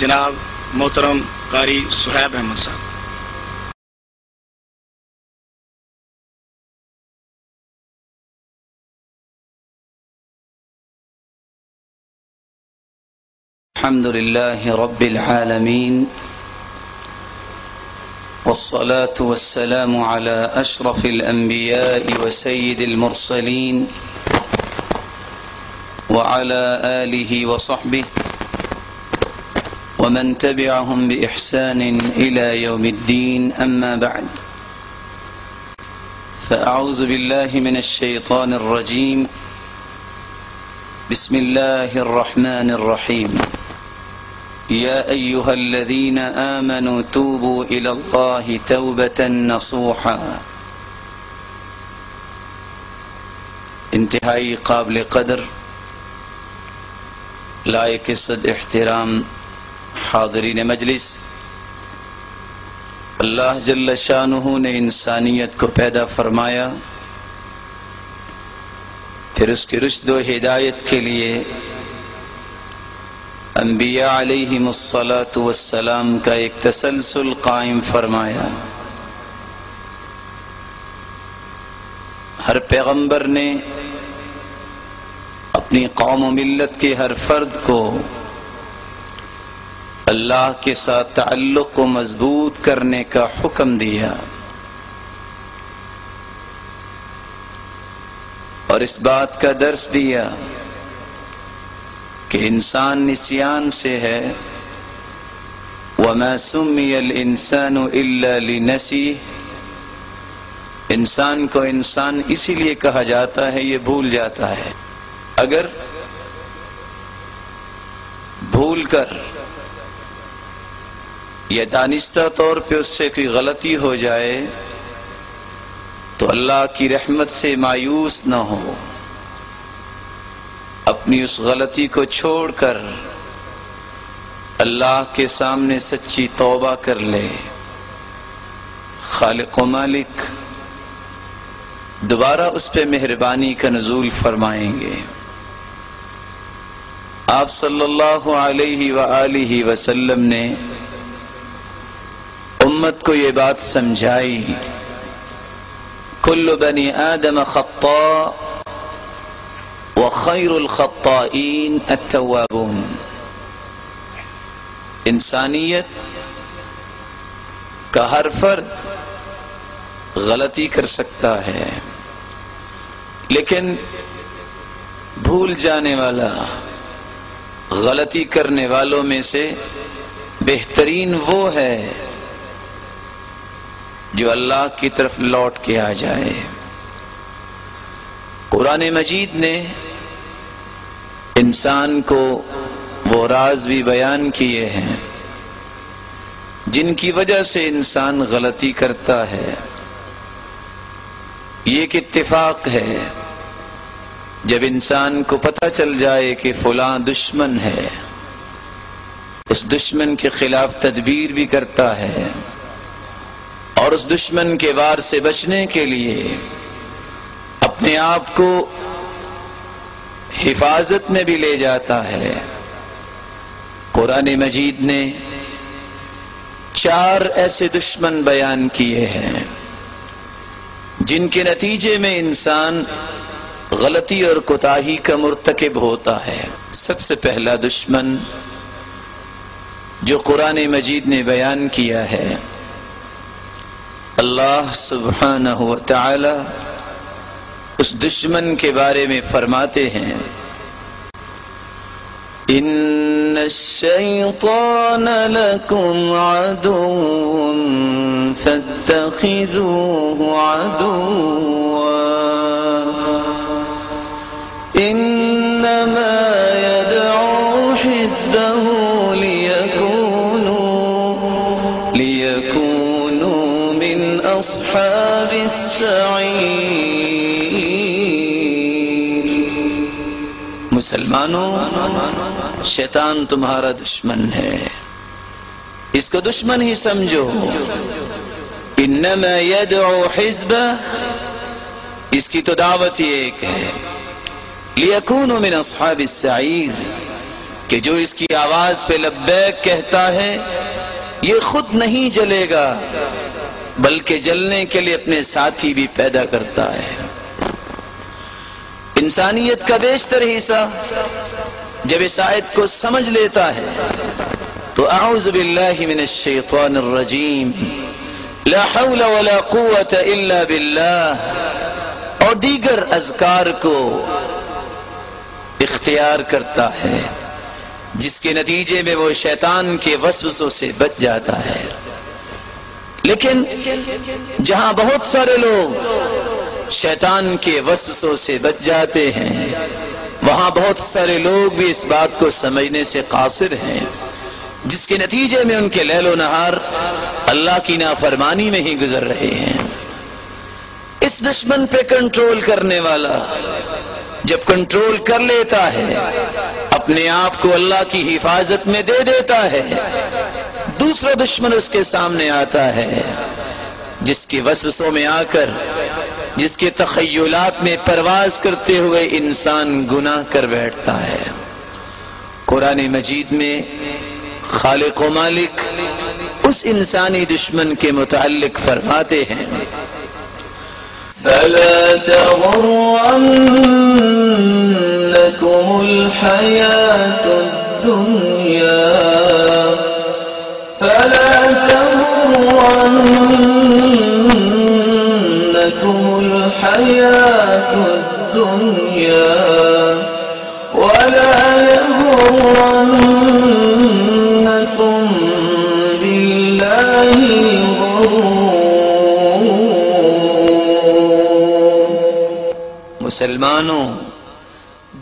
جناب محترم قاری سہیب احمد صاحب۔ الحمد لله رب العالمين والصلاة والسلام على أشرف الأنبياء وسيد المرسلين وعلى آله وصحبه ومن تبعهم بإحسان إلى يوم الدين، أما بعد، فأعوذ بالله من الشيطان الرجيم. بسم الله الرحمن الرحيم. يا أيها الذين آمنوا توبوا إلى الله توبة نصوحا. انتہائی قابل قدر لائق صد احترام حاضرین مجلس، اللہ جل شانہ نے انسانیت کو پیدا فرمایا، پھر اس کی رشد و ہدایت کے لیے انبیاء علیہم الصلاۃ والسلام کا ایک تسلسل قائم فرمایا۔ ہر پیغمبر نے اپنی قوم و ملت کے ہر فرد کو اللہ کے ساتھ تعلق کو مضبوط کرنے کا حکم دیا، اور اس بات کا درس دیا کہ انسان نسیان سے ہے، وَمَا سُمِّيَ الْإِنسَانُ إِلَّا لِنَسِيهِ، انسان کو انسان اسی لیے کہا جاتا ہے، یہ بھول جاتا ہے۔ اگر بھول کر یا دانستہ طور پہ اس سے کوئی غلطی ہو جائے تو اللہ کی رحمت سے مایوس نہ ہو، اپنی اس غلطی کو چھوڑ کر اللہ کے سامنے سچی توبہ کر لے۔ خالق و مالک دوبارہ اس پہ مہربانی کا نزول فرمائیں گے۔ آپ صلی اللہ علیہ وآلہ وسلم نے امت کو یہ بات سمجھائی، کل بنی آدم خطاء وخیر الخطائین التوابون۔ انسانیت کا ہر فرد غلطی کر سکتا ہے، لیکن بھول جانے والا، غلطی کرنے والوں میں سے بہترین وہ ہے جو اللہ کی طرف لوٹ کے آ جائے۔ قرآن مجید نے انسان کو وہ راز بھی بیان کیے ہیں جن کی وجہ سے انسان غلطی کرتا ہے۔ یہ ایک اتفاق ہے، جب انسان کو پتہ چل جائے کہ فلاں دشمن ہے، اس دشمن کے خلاف تدبیر بھی کرتا ہے، اور اس دشمن کے وار سے بچنے کے لیے اپنے آپ کو حفاظت میں بھی لے جاتا ہے۔ قرآن مجید نے 4 ایسے دشمن بیان کیے ہیں جن کے نتیجے میں انسان غلطی اور کوتاہی کا مرتکب ہوتا ہے۔ سب سے پہلا دشمن جو قرآن مجید نے بیان کیا ہے، اللہ سبحانہ و تعالی اس دشمن کے بارے میں فرماتے ہیں، ان الشیطان لکم عدو فاتخذوه عدوا انما يدعو حزبه ليكونوا من اصحاب السعیر۔ مسلمانوں، شیطان تمہارا دشمن ہے، اس کو دشمن ہی سمجھو۔ انما يدعو حزبه، اس کی تو دعوت ہی ایک ہے، لِيَكُونُوا مِنْ أَصْحَابِ السَّعِيرِ، کہ جو اس کی آواز پہ لبیک کہتا ہے یہ خود نہیں جلے گا بلکہ جلنے کے لیے اپنے ساتھی بھی پیدا کرتا ہے۔ انسانیت کا بیشتر حصہ جب اس آیت کو سمجھ لیتا ہے تو اعوذ باللہ من الشیطان الرجیم لا حول ولا قوة الا باللہ اور دیگر اذکار کو اختیار کرتا ہے، جس کے نتیجے میں وہ شیطان کے وسوسوں سے بچ جاتا ہے۔ لیکن جہاں بہت سارے لوگ شیطان کے وسوسوں سے بچ جاتے ہیں وہاں بہت سارے لوگ بھی اس بات کو سمجھنے سے قاصر ہیں، جس کے نتیجے میں ان کے لیل و نہار اللہ کی نافرمانی میں ہی گزر رہے ہیں۔ اس دشمن پہ کنٹرول کرنے والا جب کنٹرول کر لیتا ہے اپنے آپ کو اللہ کی حفاظت میں دے دیتا ہے، دوسرا دشمن اس کے سامنے آتا ہے جس کے وسوسوں میں آ کر، جس کے تخیلات میں پرواز کرتے ہوئے انسان گناہ کر بیٹھتا ہے۔ قرآن مجید میں خالق و مالک اس انسانی دشمن کے متعلق فرماتے ہیں فلا تغرنكم الحياة الدنيا فلا تغرنكم الحياة الدنيا ولا يغرنكم بالله مسلمانوں،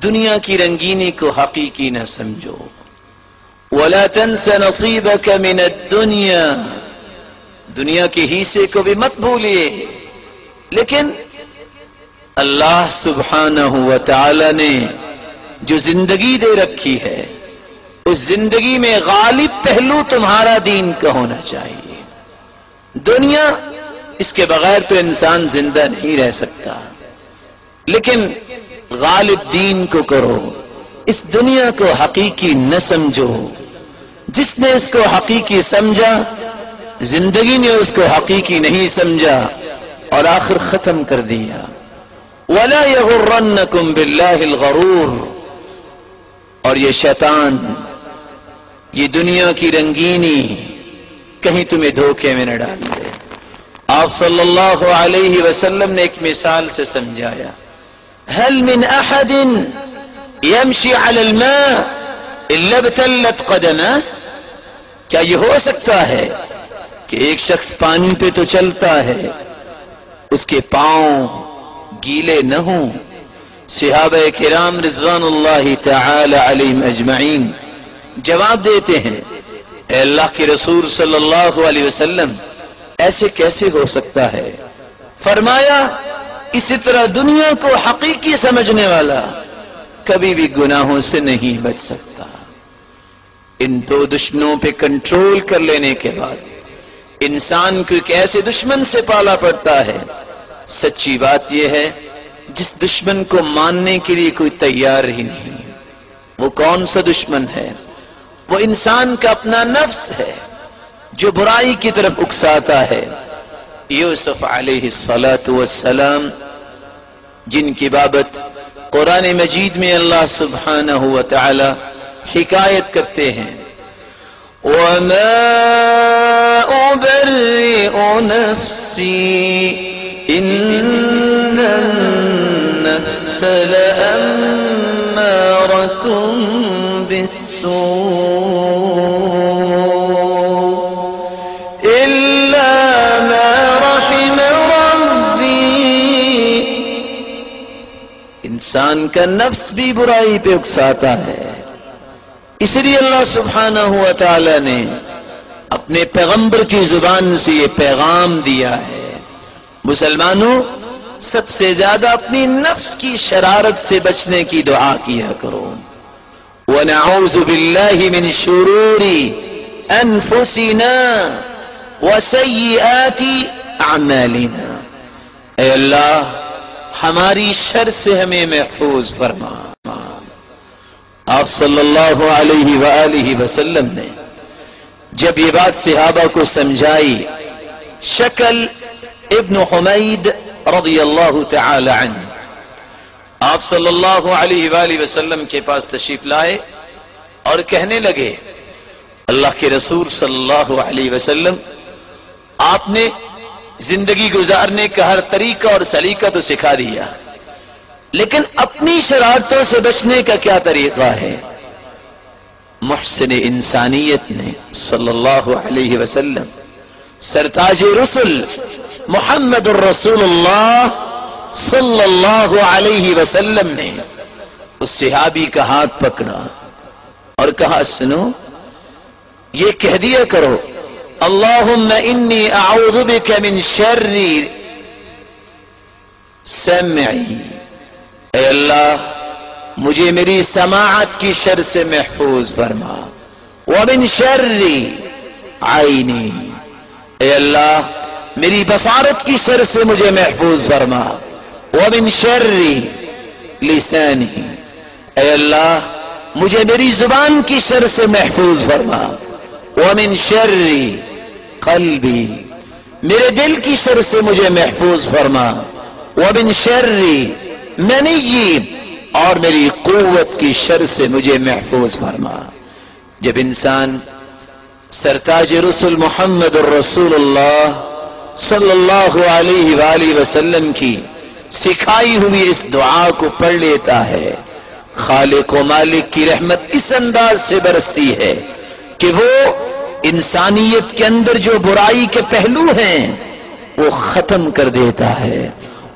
دنیا کی رنگینی کو حقیقی نہ سمجھو۔ وَلَا تَنْسَ نَصِيبَكَ مِنَ الدُّنْيَا، دنیا کے حصے کو بھی مت بھولیے۔ لیکن اللہ سبحانہ وتعالی نے جو زندگی دے رکھی ہے اس زندگی میں غالب پہلو تمہارا دین کا ہونا چاہیے۔ دنیا، اس کے بغیر تو انسان زندہ نہیں رہ سکتا، لیکن غالب دین کو کرو، اس دنیا کو حقیقی نہ سمجھو۔ جس نے اس کو حقیقی سمجھا، زندگی نے اس کو حقیقی نہیں سمجھا اور آخر ختم کر دیا۔ وَلَا يَغُرَّنَّكُمْ بِاللَّهِ الْغَرُورُ، اور یہ شیطان، یہ دنیا کی رنگینی کہیں تمہیں دھوکے میں نہ ڈال دے۔ آپ صلی اللہ علیہ وسلم نے ایک مثال سے سمجھایا، هل من احد يمشي على الماء الا ابتلت قدمه، کیا یہ ہو سکتا ہے کہ ایک شخص پانی پہ تو چلتا ہے اس کے پاؤں گیلے نہ ہوں؟ صحابہ کرام رضوان اللہ تعالی علیہم اجمعین جواب دیتے ہیں، اے اللہ کے رسول صلی اللہ علیہ وسلم ایسے کیسے ہو سکتا ہے؟ فرمایا، اسی طرح دنیا کو حقیقی سمجھنے والا کبھی بھی گناہوں سے نہیں بچ سکتا۔ ان دو دشمنوں پہ کنٹرول کر لینے کے بعد انسان کو ایک ایسے دشمن سے پالا پڑتا ہے، سچی بات یہ ہے جس دشمن کو ماننے کے لیے کوئی تیار ہی نہیں۔ وہ کون سا دشمن ہے؟ وہ انسان کا اپنا نفس ہے جو برائی کی طرف اکساتا ہے۔ یوسف علیہ السلام جن کی بابت قرآن مجید میں اللہ سبحانہ وتعالی حکایت کرتے ہیں، وَمَا أُبَرِّئُ نَفْسِي إِنَّ النَّفْسَ لَأَمَّارَةٌ بِالسُّوءِ إِلَّا مَا رَحِمَ رَبِّي، انسان کا نفس بھی برائی پہ اکساتا ہے۔ اس لیے اللہ سبحانہ وتعالی نے اپنے پیغمبر کی زبان سے یہ پیغام دیا ہے، مسلمانوں سب سے زیادہ اپنی نفس کی شرارت سے بچنے کی دعا کیا کرو۔ وَنَعُوذُ بِاللَّهِ مِنْ شُرُورِ أَنفُسِنَا وَسَيِّئَاتِ أَعْمَالِنَا، اے اللہ ہماری شر سے ہمیں محفوظ فرما، آپ صلی اللہ علیہ وآلہ وسلم نے جب یہ بات صحابہ کو سمجھائی، شکل ابن حمید رضی اللہ تعالی عنہ آپ صلی اللہ علیہ وآلہ وسلم کے پاس تشریف لائے اور کہنے لگے، اللہ کے رسول صلی اللہ علیہ وسلم، آپ نے زندگی گزارنے کا ہر طریقہ اور سلیقہ تو سکھا دیا، لیکن اپنی شرارتوں سے بچنے کا کیا طریقہ ہے؟ محسن انسانیت نے صلی اللہ علیہ وسلم، سرتاج رسل محمد الرسول اللہ صلی اللہ علیہ وسلم نے اس صحابی کا ہاتھ پکڑا اور کہا، سنو، یہ کہہ دیا کرو، اللہم انی اعوذ بک من شر سمعی، اے اللہ مجھے میری سماعت کی شر سے محفوظ فرما، ومن شر عینی، اے اللہ میری بصارت کی شر سے مجھے محفوظ فرما، ومن شر لسانی، اے اللہ مجھے میری زبان کی شر سے محفوظ فرما، ومن شر قلبی، میرے دل کی شر سے مجھے محفوظ فرما، ومن شر منی، اور میری قوت کی شر سے مجھے محفوظ فرما۔ جب انسان سرتاج رسول محمد الرسول اللہ صلی اللہ علیہ وآلہ وسلم کی سکھائی ہوئی اس دعا کو پڑھ لیتا ہے، خالق و مالک کی رحمت اس انداز سے برستی ہے کہ وہ انسانیت کے اندر جو برائی کے پہلو ہیں وہ ختم کر دیتا ہے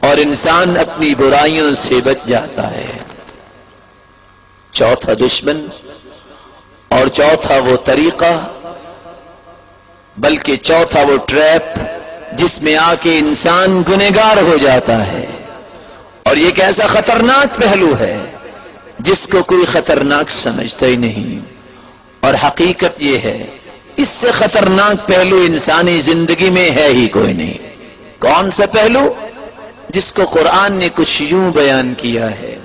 اور انسان اپنی برائیوں سے بچ جاتا ہے۔ چوتھا دشمن اور چوتھا وہ طریقہ، بلکہ چوتھا وہ ٹریپ جس میں آ کے انسان گنہگار ہو جاتا ہے، اور یہ ایک ایسا خطرناک پہلو ہے جس کو کوئی خطرناک سمجھتا ہی نہیں، اور حقیقت یہ ہے اس سے خطرناک پہلو انسانی زندگی میں ہے ہی کوئی نہیں۔ کون سا پہلو؟ جس کو قرآن نے کچھ یوں بیان کیا ہے،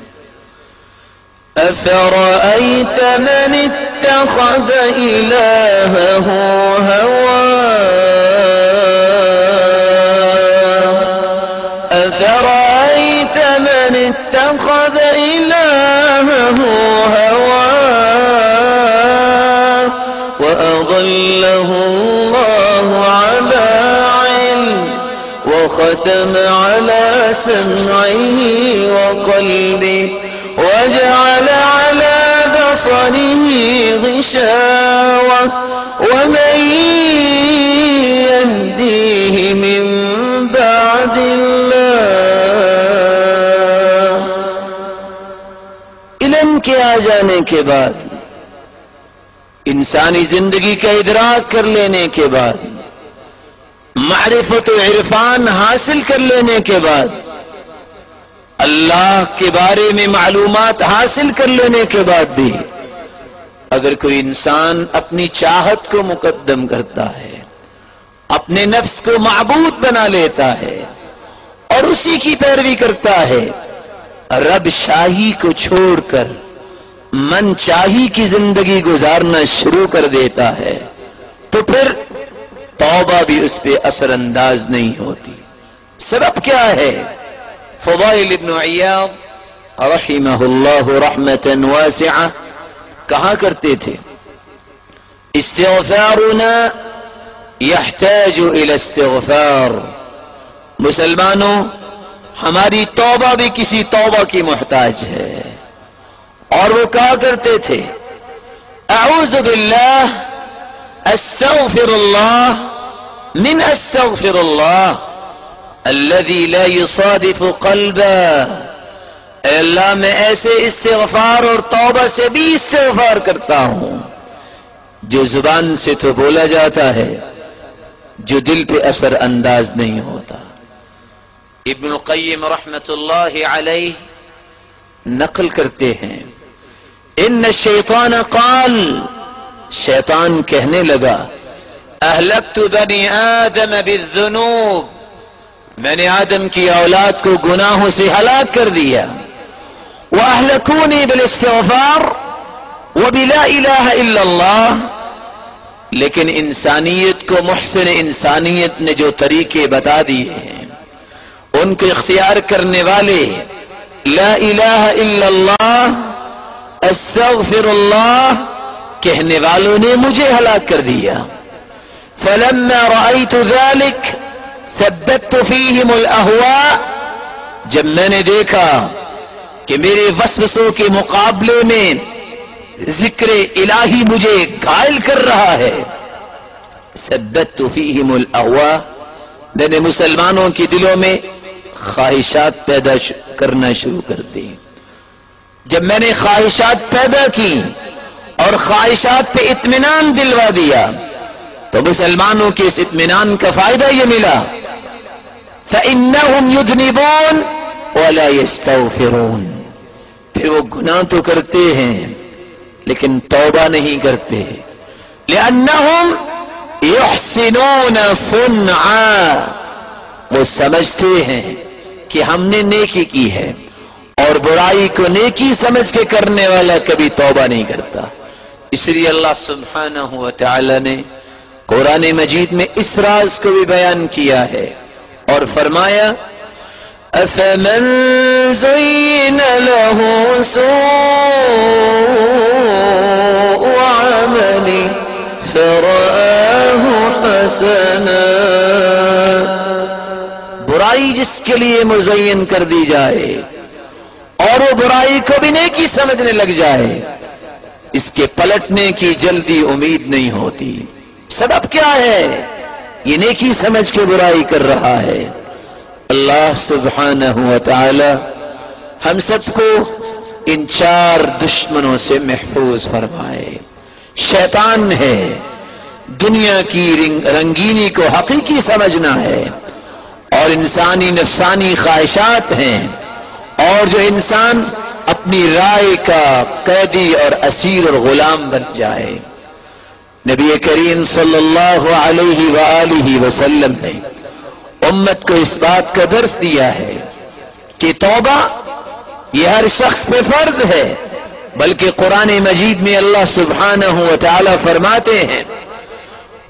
أفرأيت من اتخذ إلهه هواه أفرأيت من اتخذ إلهه هواه وأضله الله على علم وختم على سمعه وقلبه وجعل على بصره غشاوة ومن يهديه من بعد الله۔ علم کے آ جانے کے بعد، انسانی زندگی کا ادراک کر لینے کے بعد، معرفت و عرفان حاصل کر لینے کے بعد، اللہ کے بارے میں معلومات حاصل کر لینے کے بعد بھی اگر کوئی انسان اپنی چاہت کو مقدم کرتا ہے، اپنے نفس کو معبود بنا لیتا ہے اور اسی کی پیروی کرتا ہے، رب شاہی کو چھوڑ کر من چاہی کی زندگی گزارنا شروع کر دیتا ہے، تو پھر توبہ بھی اس پہ اثر انداز نہیں ہوتی۔ سبب کیا ہے؟ فضائل ابن عیاض رحمہ اللہ رحمتا واسعہ کہا کرتے تھے، استغفارنا يحتاج الى استغفار، مسلمانوں ہماری توبہ بھی کسی توبہ کی محتاج ہے۔ اور وہ کہا کرتے تھے، اعوذ باللہ استغفر اللہ من استغفر اللہ الذي لا يصادف قلبا، اے اللہ میں ایسے استغفار اور توبہ سے بھی استغفار کرتا ہوں جو زبان سے تو بولا جاتا ہے، جو دل پہ اثر انداز نہیں ہوتا۔ ابن القیم رحمت اللہ علیہ نقل کرتے ہیں، ان الشیطان قال، شیطان کہنے لگا، اہلکت بنی آدم بالذنوب، میں نے آدم کی اولاد کو گناہوں سے ہلاک کر دیا، وَأَهْلَكُونِي بِالْإِسْتِغْفَارِ، وبلا الہ الا اللہ. لیکن انسانیت کو محسن انسانیت نے جو طریقے بتا دیے ہیں ان کو اختیار کرنے والے لا الہ الا اللہ استغفر اللہ کہنے والوں نے مجھے ہلاک کر دیا. فلما رأيت ذلك ثبت فيهم الاهواء. جب میں نے دیکھا کہ میرے وسوسوں کے مقابلے میں ذکر الہی مجھے گھائل کر رہا ہے. ثبت فيهم الاهواء میں نے مسلمانوں کے دلوں میں خواہشات پیدا کرنا شروع کر دی. جب میں نے خواہشات پیدا کی اور خواہشات پہ اطمینان دلوا دیا تو مسلمانوں کے اس اطمینان کا فائدہ یہ ملا فَإِنَّهُمْ يُذْنِبُونَ وَلَا يَسْتَغْفِرُونَ. پھر وہ گناہ تو کرتے ہیں لیکن توبہ نہیں کرتے. لِأَنَّهُمْ يُحْسِنُونَ صُنْعًا. وہ سمجھتے ہیں کہ ہم نے نیکی کی ہے اور برائی کو نیکی سمجھ کے کرنے والا کبھی توبہ نہیں کرتا. اس لیے اللہ سبحانہ و تعالی نے قرآن مجید میں اس راز کو بھی بیان کیا ہے اور فرمایا أَفَمَنْ زُيِّنَ لَهُ سُوءُ عَمَلِهِ فَرَآهُ حَسَنًا. برائی جس کے لیے مزین کر دی جائے اور وہ برائی کو بھی نیکی سمجھنے لگ جائے اس کے پلٹنے کی جلدی امید نہیں ہوتی. سبب کیا ہے؟ یہ نیکی سمجھ کے برائی کر رہا ہے. اللہ سبحانہ و تعالی ہم سب کو ان 4 دشمنوں سے محفوظ فرمائے. شیطان ہے، دنیا کی رنگینی کو حقیقی سمجھنا ہے، اور انسانی نفسانی خواہشات ہیں، اور جو انسان اپنی رائے کا قیدی اور اسیر اور غلام بن جائے. نبی کریم صلی اللہ علیہ وآلہ وسلم نے امت کو اس بات کا درس دیا ہے کہ توبہ یہ ہر شخص پہ فرض ہے، بلکہ قرآن مجید میں اللہ سبحانہ و تعالی فرماتے ہیں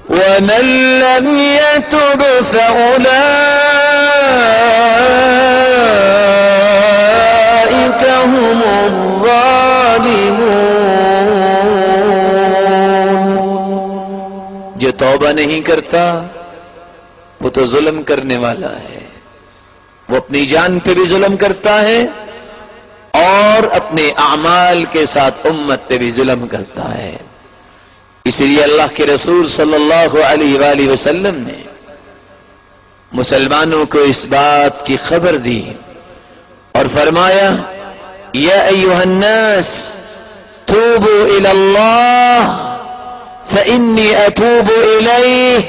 وَمَن لَّمْ يَتُبْ فَأُولَٰئِكَ هُمُ الظَّالِمُونَ. جو توبہ نہیں کرتا وہ تو ظلم کرنے والا ہے. وہ اپنی جان پہ بھی ظلم کرتا ہے اور اپنے اعمال کے ساتھ امت پہ بھی ظلم کرتا ہے. اس لیے اللہ کے رسول صلی اللہ علیہ وآلہ وسلم نے مسلمانوں کو اس بات کی خبر دی اور فرمایا یا ایھا الناس توبوا الی اللہ فإنی اتوب الیہ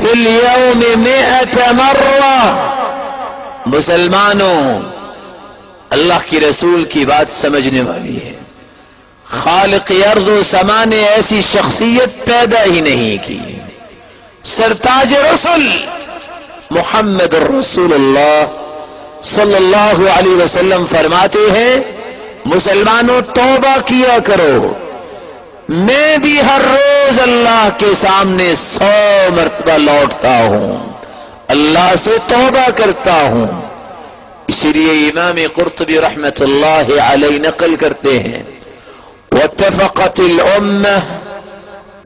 فی اليوم 100 مرہ. مسلمانوں، اللہ کی رسول کی بات سمجھنے والی ہے. خالق ارض و سما نے ایسی شخصیت پیدا ہی نہیں کی. سرتاج رسل محمد الرسول اللہ صلی اللہ علیہ وسلم فرماتے ہیں مسلمانوں توبہ کیا کرو. میں بھی ہر روز اللہ کے سامنے 100 مرتبہ لوٹتا ہوں، اللہ سے توبہ کرتا ہوں. اسی لیے امام قرطبی رحمت اللہ علیہ نقل کرتے ہیں واتفقت الامہ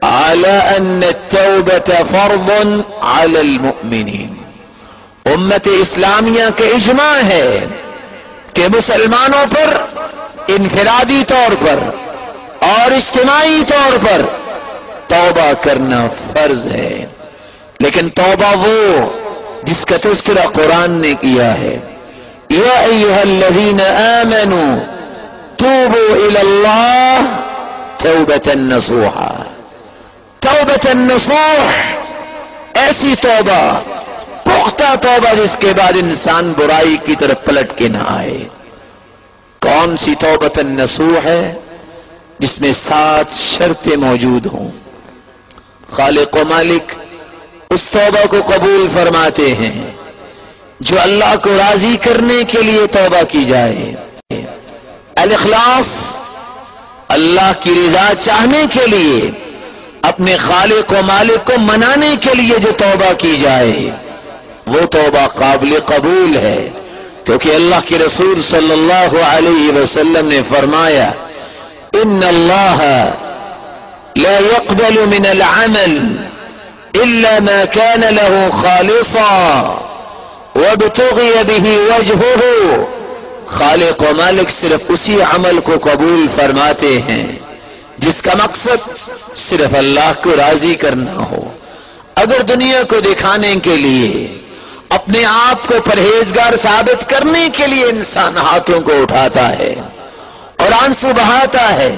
على ان التوبة فرض على المؤمنین. امت اسلامیہ کے اجماع ہے کہ مسلمانوں پر انفرادی طور پر اور اجتماعی طور پر توبہ کرنا فرض ہے. لیکن توبہ وہ جس کا تذکرہ قرآن نے کیا ہے یا ایھا الذین آمنوا توبوا الی اللہ توبۃ نصوحا. توبۃ نصوح ایسی توبہ، پختہ توبہ جس کے بعد انسان برائی کی طرف پلٹ کے نہ آئے. کون سی توبۃ نصوح ہے؟ جس میں 7 شرطیں موجود ہوں. خالق و مالک اس توبہ کو قبول فرماتے ہیں جو اللہ کو راضی کرنے کے لیے توبہ کی جائے. الاخلاص اللہ کی رضا چاہنے کے لیے، اپنے خالق و مالک کو منانے کے لیے جو توبہ کی جائے وہ توبہ قابل قبول ہے، کیونکہ اللہ کے رسول صلی اللہ علیہ وسلم نے فرمایا ان اللہ لا يقبل من العمل الا ما كان له خالصا وابتغي به وجهه، خالق و مالک صرف اسی عمل کو قبول فرماتے ہیں جس کا مقصد صرف اللہ کو راضی کرنا ہو۔ اگر دنیا کو دکھانے کے لیے، اپنے آپ کو پرہیزگار ثابت کرنے کے لیے انسان ہاتھوں کو اٹھاتا ہے اور آنسو بہاتا ہے،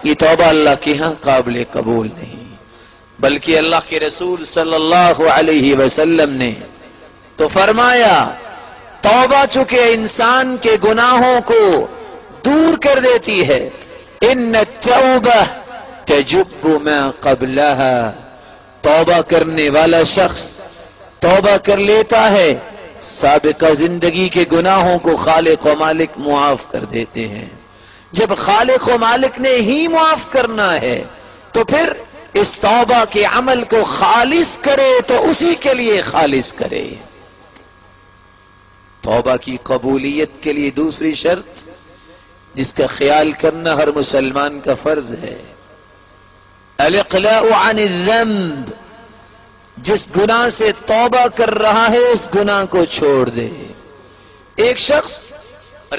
یہ توبہ اللہ کے ہاں قابل قبول نہیں۔ بلکہ اللہ کے رسول صلی اللہ علیہ وسلم نے تو فرمایا توبہ چونکہ انسان کے گناہوں کو دور کر دیتی ہے، ان التوبہ تجب ما قبلها، توبہ کرنے والا شخص توبہ کر لیتا ہے، سابقہ زندگی کے گناہوں کو خالق و مالک معاف کر دیتے ہیں۔ جب خالق و مالک نے ہی معاف کرنا ہے تو پھر اس توبہ کے عمل کو خالص کرے تو اسی کے لیے خالص کرے۔ توبہ کی قبولیت کے لیے دوسری شرط جس کا خیال کرنا ہر مسلمان کا فرض ہے، الاقلاع عن الذنب، جس گناہ سے توبہ کر رہا ہے اس گناہ کو چھوڑ دے۔ ایک شخص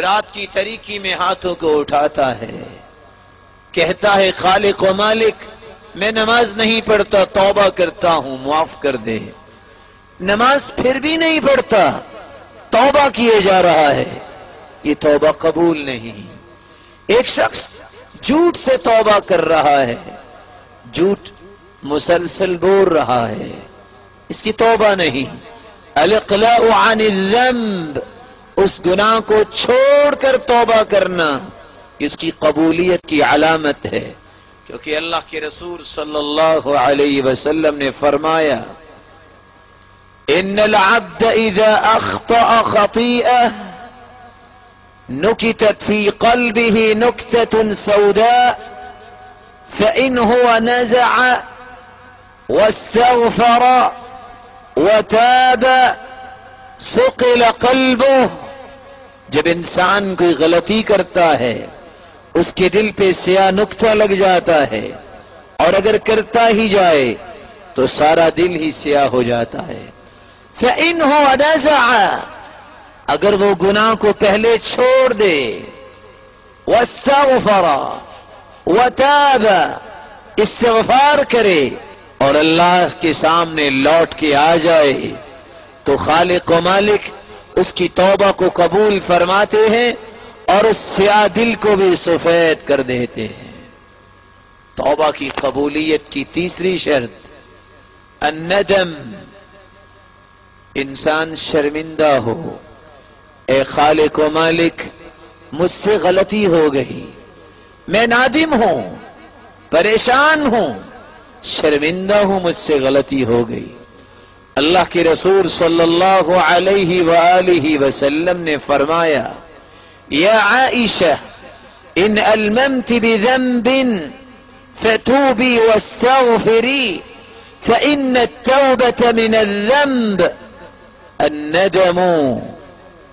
رات کی تاریکی میں ہاتھوں کو اٹھاتا ہے، کہتا ہے خالق و مالک میں نماز نہیں پڑھتا، توبہ کرتا ہوں معاف کر دے، نماز پھر بھی نہیں پڑھتا، توبہ کیے جا رہا ہے، یہ توبہ قبول نہیں۔ ایک شخص جھوٹ سے توبہ کر رہا ہے، جھوٹ مسلسل بول رہا ہے، اس کی توبہ نہیں۔ الاقلاع عن الذنب، اس گناہ کو چھوڑ کر توبہ کرنا اس کی قبولیت کی علامت ہے، کیونکہ اللہ کے رسول صلی اللہ علیہ وسلم نے فرمایا ان العبد اذا اخطأ خطيئة نكتت في قلبه نكتة سوداء فإن هو نزع واستغفر وتاب صقل قلبه، جب انسان کوئی غلطی کرتا ہے اس کے دل پہ سیاہ نقطہ لگ جاتا ہے، اور اگر کرتا ہی جائے تو سارا دل ہی سیاہ ہو جاتا ہے۔ فَإِنْهُ نَزَعَ، اگر وہ گناہ کو پہلے چھوڑ دے، وَاسْتَغْفَرَ وَتَابَ، استغفار کرے اور اللہ کے سامنے لوٹ کے آ جائے تو خالق و مالک اس کی توبہ کو قبول فرماتے ہیں اور اس سیاہ دل کو بھی سفید کر دیتے ہیں۔ توبہ کی قبولیت کی تیسری شرط الندم، انسان شرمندہ ہو، اے خالق و مالک مجھ سے غلطی ہو گئی، میں نادم ہوں، پریشان ہوں، شرمندہ ہوں، مجھ سے غلطی ہو گئی۔ اللہ کے رسول صلی اللہ علیہ وآلہ وسلم نے فرمایا یا عائشہ ان الممت بذنب فتوبی واستغفری فإن التوبة من الذنب الندم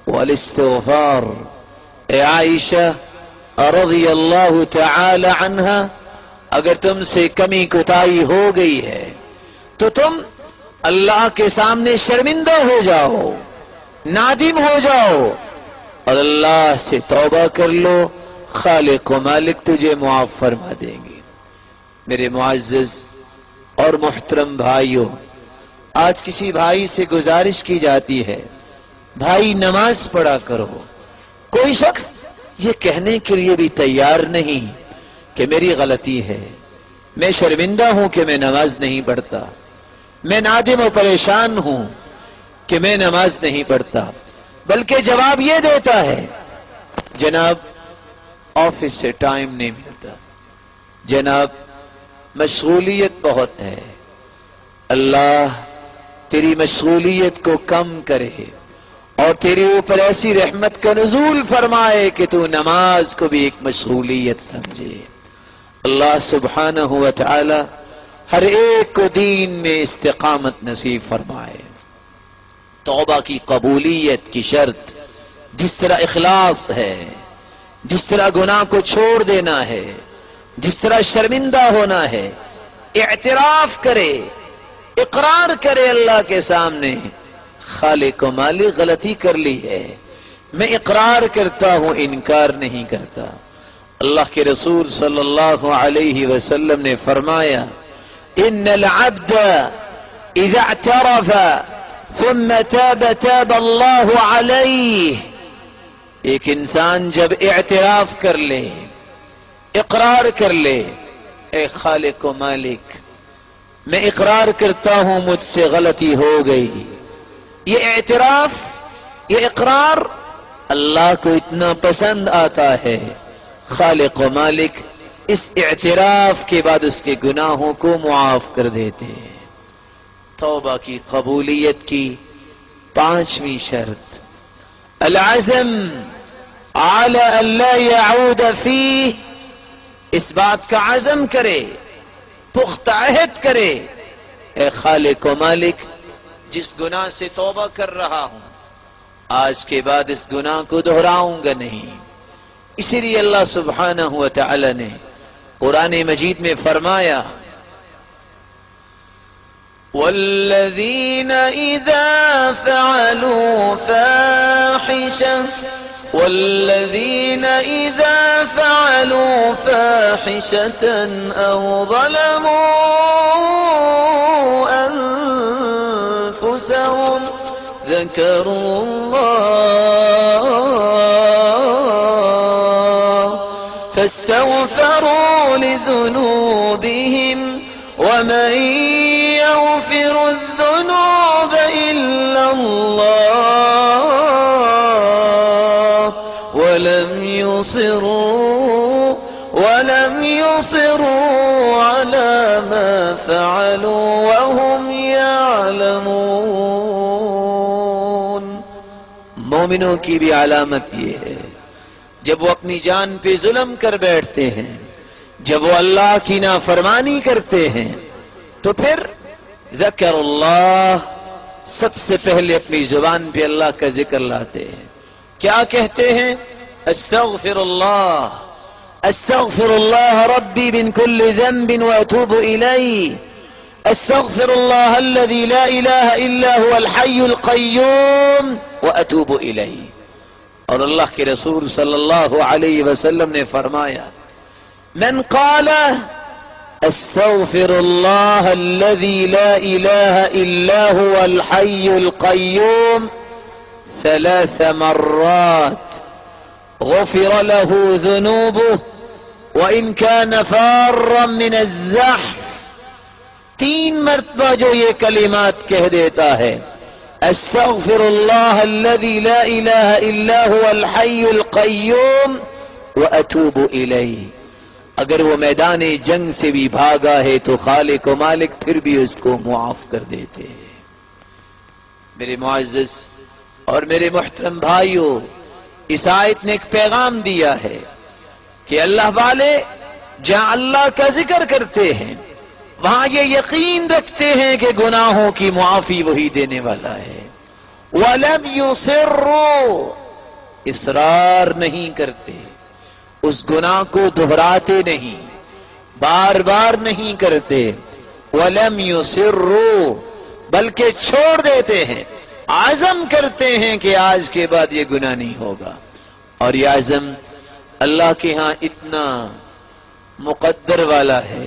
والاستغفار۔ اے عائشہ رضی اللہ تعالی عنہا، اگر تم سے کمی کوتاہی ہو گئی ہے تو تم اللہ کے سامنے شرمندہ ہو جاؤ، نادم ہو جاؤ اور اللہ سے توبہ کر لو، خالق و مالک تجھے معاف فرما دیں گے۔ میرے معزز اور محترم بھائیوں، آج کسی بھائی سے گزارش کی جاتی ہے بھائی نماز پڑھا کرو، کوئی شخص یہ کہنے کے لیے بھی تیار نہیں کہ میری غلطی ہے، میں شرمندہ ہوں کہ میں نماز نہیں پڑھتا، میں نادم و پریشان ہوں کہ میں نماز نہیں پڑھتا، بلکہ جواب یہ دیتا ہے جناب آفس سے ٹائم نہیں ملتا، جناب مشغولیت بہت ہے، اللہ تیری مشغولیت کو کم کرے اور تیرے اوپر ایسی رحمت کا نزول فرمائے کہ تو نماز کو بھی ایک مشغولیت سمجھے۔ اللہ سبحانہ و تعالی ہر ایک کو دین میں استقامت نصیب فرمائے. توبہ کی قبولیت کی شرط جس طرح اخلاص ہے، جس طرح گناہ کو چھوڑ دینا ہے، جس طرح شرمندہ ہونا ہے، اعتراف کرے، اقرار کرے اللہ کے سامنے، خالق و مالک غلطی کر لی ہے، میں اقرار کرتا ہوں، انکار نہیں کرتا. اللہ کے رسول صلی اللہ علیہ وسلم نے فرمایا ان العبد اذا اعترف ثم تاب تاب اللہ علیہ. ایک انسان جب اعتراف کر لے، اقرار کر لے، اے خالق و مالک میں اقرار کرتا ہوں مجھ سے غلطی ہو گئی، یہ اعتراف، یہ اقرار اللہ کو اتنا پسند آتا ہے، خالق و مالک اس اعتراف کے بعد اس کے گناہوں کو معاف کر دیتے ہیں. توبہ کی قبولیت کی 5ویں شرط العزم على ان لا يعود فيه. اس بات کا عزم کرے، پختہ عہد کرے، اے خالق و مالک جس گناہ سے توبہ کر رہا ہوں آج کے بعد اس گناہ کو دہراؤں گا نہیں. اسی لیے اللہ سبحانہ و تعالی نے قرآن مجید میں فرمایا والذین اذا فعلوا فاحشة او ظلموا انفسهم ذكروا الله فاستغفروا لذنوبهم ومن يغفر الذنوب إلا الله ولم يصروا على ما فعلوا وهم يعلمون. مومنوں کی بھی علامت یہ ہے جب وہ اپنی جان پہ ظلم کر بیٹھتے ہیں، جب وہ اللہ کی نافرمانی کرتے ہیں تو پھر ذکر اللہ، سب سے پہلے اپنی زبان پہ اللہ کا ذکر لاتے ہیں. کیا کہتے ہیں؟ استغفر اللہ ربی من کل ذنب واتوب الیہ، استغفر اللہ الذی لا الہ الا هو الحی القیوم واتوب الیہ. اور اللہ کے رسول صلی اللہ علیہ وسلم نے فرمایا من قال استغفر اللہ الذی لا الہ الا هو الحی القیوم 3 مرات غفر له ذنوبه وإن كان فارا من الزحف. 3 مرتبہ جو یہ کلمات کہہ دیتا ہے استغفر اللہ الذی لا الہ الا هو الحی القیوم واتوب الیہ، اگر وہ میدان جنگ سے بھی بھاگا ہے تو خالق و مالک پھر بھی اس کو معاف کر دیتے ہیں. میرے معزز اور میرے محترم بھائیوں، اس آیت نے ایک پیغام دیا ہے کہ اللہ والے جہاں اللہ کا ذکر کرتے ہیں وہاں یہ یقین رکھتے ہیں کہ گناہوں کی معافی وہی دینے والا ہے. وَلَمْ يُصِرُّوا، اصرار نہیں کرتے، اس گناہ کو دہراتے نہیں، بار بار نہیں کرتے. وَلَمْ يُصِرُّوا، بلکہ چھوڑ دیتے ہیں، عزم کرتے ہیں کہ آج کے بعد یہ گناہ نہیں ہوگا. اور یہ عزم اللہ کے ہاں اتنا مقدر والا ہے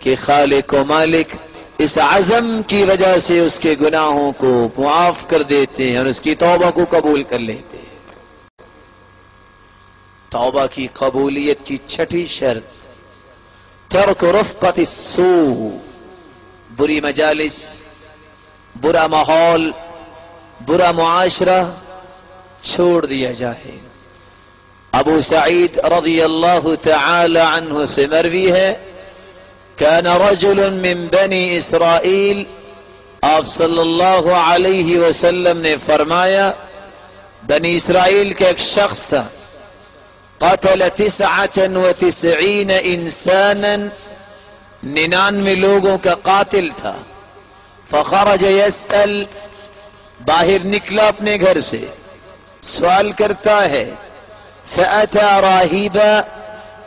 کہ خالق و مالک اس عزم کی وجہ سے اس کے گناہوں کو معاف کر دیتے ہیں اور اس کی توبہ کو قبول کر لیتے ہیں. توبہ کی قبولیت کی 6ٹھی شرط ترک رفقت السوء، بری مجالس، برا ماحول، برا معاشرہ چھوڑ دیا جائے. ابو سعید رضی اللہ تعالی عنہ سے مروی ہے كان رجل من بنی اسرائیل، آپ صلی اللہ علیہ وسلم نے فرمایا بنی اسرائیل کا ایک شخص تھا قتل 99 انسانا، 99 لوگوں کا قاتل تھا. فخرج يسأل، باہر نکلا اپنے گھر سے سوال کرتا ہے. فأتى راہبا،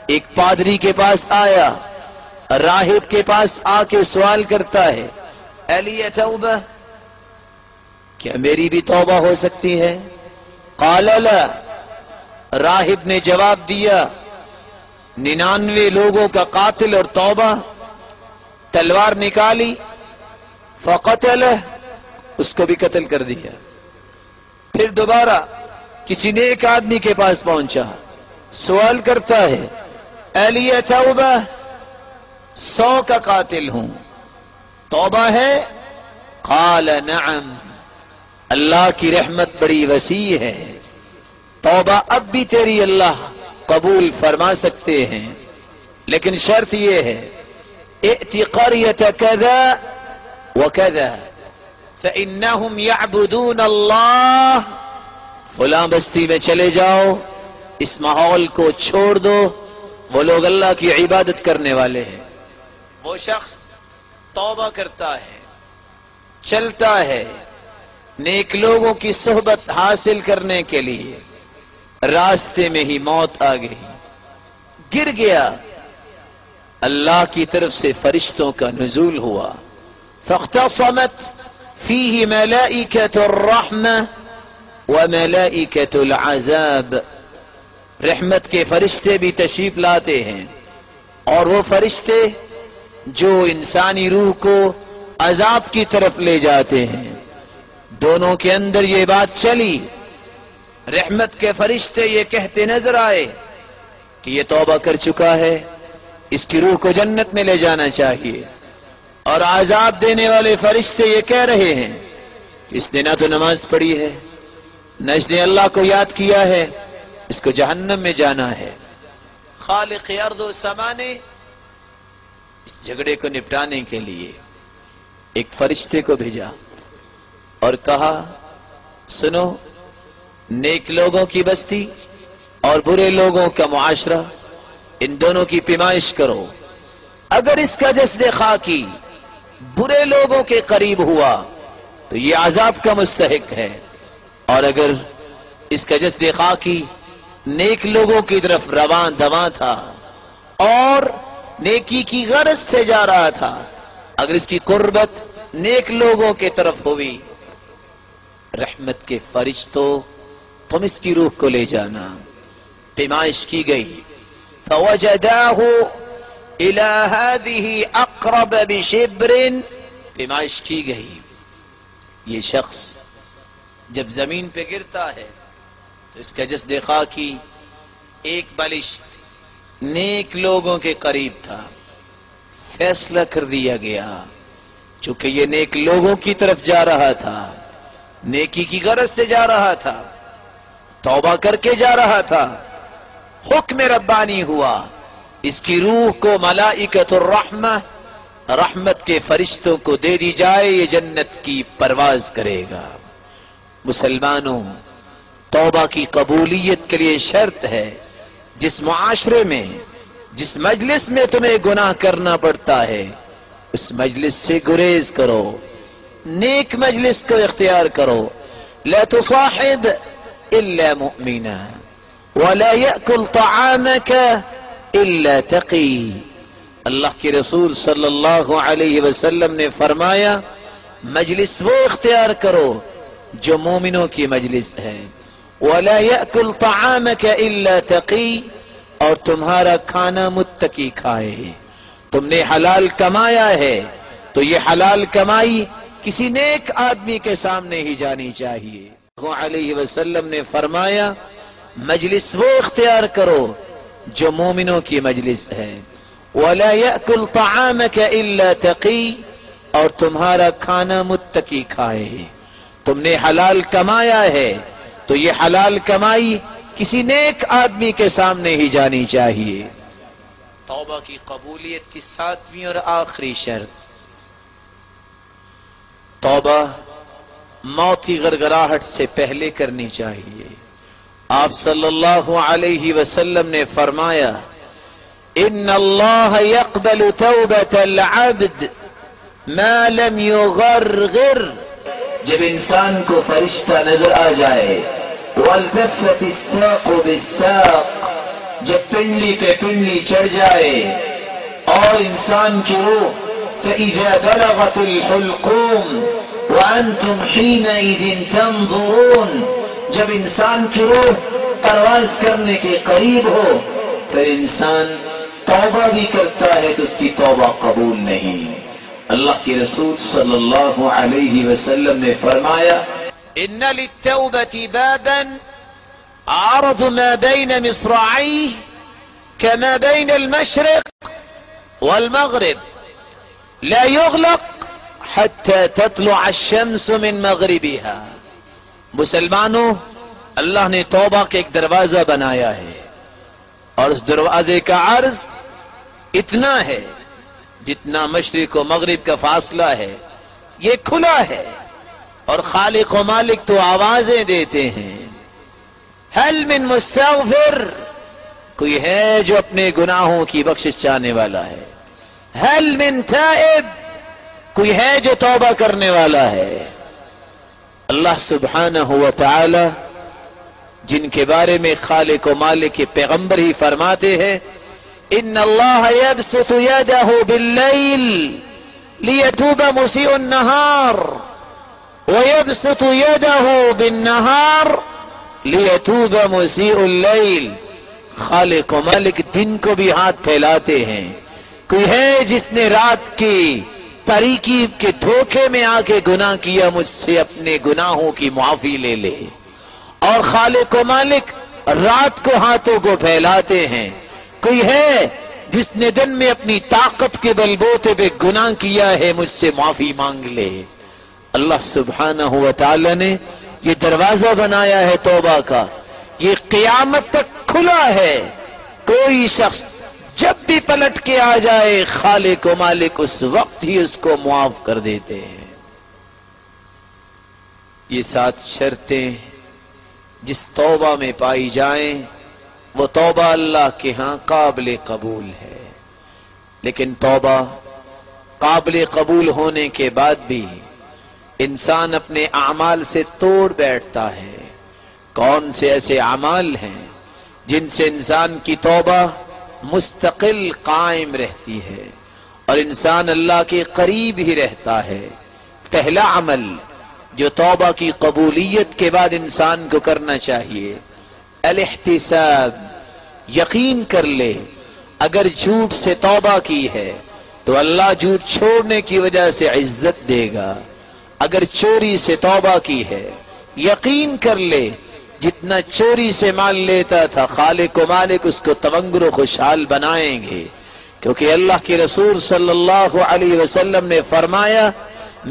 ایک پادری کے پاس آیا، راہب کے پاس آ کے سوال کرتا ہے الی توبہ، کیا میری بھی توبہ ہو سکتی ہے؟ قال لا، راہب نے جواب دیا 99 لوگوں کا قاتل اور توبہ. تلوار نکالی، فقتلہ، اس کو بھی قتل کر دیا. پھر دوبارہ کسی نیک آدمی کے پاس پہنچا، سوال کرتا ہے الی توبہ، 100 کا قاتل ہوں، توبہ ہے؟ قال نعم، اللہ کی رحمت بڑی وسیع ہے، توبہ اب بھی تیری اللہ قبول فرما سکتے ہیں، لیکن شرط یہ ہے ائتی قریۃ کذا وکذا فإنہم یعبدون اللہ، فلاں بستی میں چلے جاؤ، اس ماحول کو چھوڑ دو، وہ لوگ اللہ کی عبادت کرنے والے ہیں. وہ شخص توبہ کرتا ہے، چلتا ہے نیک لوگوں کی صحبت حاصل کرنے کے لیے، راستے میں ہی موت آ گئی، گر گیا. اللہ کی طرف سے فرشتوں کا نزول ہوا، فاختصمت فیہ ملائکۃ الرحمہ وملائکۃ العذاب، رحمت کے فرشتے بھی تشریف لاتے ہیں، اور وہ فرشتے جو انسانی روح کو عذاب کی طرف لے جاتے ہیں. دونوں کے اندر یہ بات چلی، رحمت کے فرشتے یہ کہتے نظر آئے کہ یہ توبہ کر چکا ہے، اس کی روح کو جنت میں لے جانا چاہیے، اور عذاب دینے والے فرشتے یہ کہہ رہے ہیں کہ اس نے نہ تو نماز پڑھی ہے، نہ اس نے اللہ کو یاد کیا ہے، اس کو جہنم میں جانا ہے. خالق ارض و سما نے اس جھگڑے کو نپٹانے کے لیے ایک فرشتے کو بھیجا اور کہا سنو، نیک لوگوں کی بستی اور برے لوگوں کا معاشرہ، ان دونوں کی پیمائش کرو. اگر اس کا جسد خاکی برے لوگوں کے قریب ہوا تو یہ عذاب کا مستحق ہے، اور اگر اس کا جسد خاکی نیک لوگوں کی طرف رواں دواں تھا اور نیکی کی غرض سے جا رہا تھا، اگر اس کی قربت نیک لوگوں کے طرف ہوئی، رحمت کے فرشتوں تم اس کی روح کو لے جانا. پیمائش کی گئی. فوجداه الى هذه اقرب بشبر، پیمائش کی گئی. یہ شخص جب زمین پہ گرتا ہے تو اس کا جسد خاکی ایک بالشت نیک لوگوں کے قریب تھا. فیصلہ کر دیا گیا چونکہ یہ نیک لوگوں کی طرف جا رہا تھا، نیکی کی غرض سے جا رہا تھا، توبہ کر کے جا رہا تھا، حکم ربانی ہوا اس کی روح کو ملائکۃ الرحمہ، رحمت کے فرشتوں کو دے دی جائے، یہ جنت کی پرواز کرے گا. مسلمانوں، توبہ کی قبولیت کے لیے شرط ہے جس معاشرے میں، جس مجلس میں تمہیں گناہ کرنا پڑتا ہے اس مجلس سے گریز کرو، نیک مجلس کو اختیار کرو. لا تصاحب الا مؤمنا ولا يأكل طعامك الا تقی. اللہ کے رسول صلی اللہ علیہ وسلم نے فرمایا مجلس وہ اختیار کرو جو مومنوں کی مجلس ہے. ولا يأكل طعامك الا تقی، اور تمہارا کھانا متقی کھائے. تم نے حلال کمایا ہے تو یہ حلال کمائی کسی نیک آدمی کے سامنے ہی جانی چاہیے. علیہ وسلم نے فرمایا مجلس وہ اختیار کرو جو مومنوں کی مجلس ہے. ولا يأكل طعامك الا تقی، اور تمہارا کھانا متقی کھائے. تم نے حلال کمایا ہے تو یہ حلال کمائی کسی نیک آدمی کے سامنے ہی جانی چاہیے. توبہ کی قبولیت کی 7ویں اور آخری شرط، توبہ موت کی غرغراہٹ سے پہلے کرنی چاہیے. آپ صلی اللہ علیہ وسلم نے فرمایا ان اللہ یقبل توبۃ العبد ما لم یغرغر، جب انسان کو فرشتہ نظر آ جائے، والتفت الساق بالساق، جب پنڈلی پہ پنڈلی چڑھ جائے، اور انسان کی روح فإذا بلغت الحلقوم وأنتم حينئذ تنظرون، جب انسان کی روح پرواز کرنے کے قریب ہو، پھر انسان توبہ بھی کرتا ہے تو اس کی توبہ قبول نہیں۔ اللہ کے رسول صلی اللہ علیہ وسلم نے فرمایا ان للتوبة بابا عرض ما بين مصراعيه كما بين المشرق والمغرب لا يغلق حتى تطلع الشمس من مغربها۔ مسلمانوں، اللہ نے توبہ کا ایک دروازہ بنایا ہے، اور اس دروازے کا عرض اتنا ہے جتنا مشرق و مغرب کا فاصلہ ہے، یہ کھلا ہے، اور خالق و مالک تو آوازیں دیتے ہیں هل من مستغفر، کوئی ہے جو اپنے گناہوں کی بخشش چاہنے والا ہے، هل من تائب، کوئی ہے جو توبہ کرنے والا ہے۔ اللہ سبحانہ و تعالی جن کے بارے میں خالق و مالک کے پیغمبر ہی فرماتے ہیں ان اللہ یبسط یدہ باللیل لیتوب مسیء النہار ویبسط یدہ بالنہار لیتوب مسیء اللیل، خالق و مالک دن کو بھی ہاتھ پھیلاتے ہیں، کوئی ہے جس نے رات کی تاریکی کے دھوکے میں آ کے گناہ کیا، مجھ سے اپنے گناہوں کی معافی لے لے، اور خالق و مالک رات کو ہاتھوں کو پھیلاتے ہیں، کوئی ہے جس نے دن میں اپنی طاقت کے بلبوتے پہ گناہ کیا ہے، مجھ سے معافی مانگ لے۔ اللہ سبحانہ و تعالی نے یہ دروازہ بنایا ہے توبہ کا، یہ قیامت تک کھلا ہے، کوئی شخص جب بھی پلٹ کے آ جائے خالق و مالک اس وقت ہی اس کو معاف کر دیتے ہیں۔ یہ 7 شرطیں جس توبہ میں پائی جائیں وہ توبہ اللہ کے ہاں قابل قبول ہے، لیکن توبہ قابل قبول ہونے کے بعد بھی انسان اپنے اعمال سے توڑ بیٹھتا ہے۔ کون سے ایسے اعمال ہیں جن سے انسان کی توبہ مستقل قائم رہتی ہے اور انسان اللہ کے قریب ہی رہتا ہے؟ پہلا عمل جو توبہ کی قبولیت کے بعد انسان کو کرنا چاہیے، الاحتساب، یقین کر لے اگر جھوٹ سے توبہ کی ہے تو اللہ جھوٹ چھوڑنے کی وجہ سے عزت دے گا، اگر چوری سے توبہ کی ہے یقین کر لے جتنا چوری سے مال لیتا تھا خالق و مالک اس کو تونگر و خوشحال بنائیں گے، کیونکہ اللہ کے رسول صلی اللہ علیہ وسلم نے فرمایا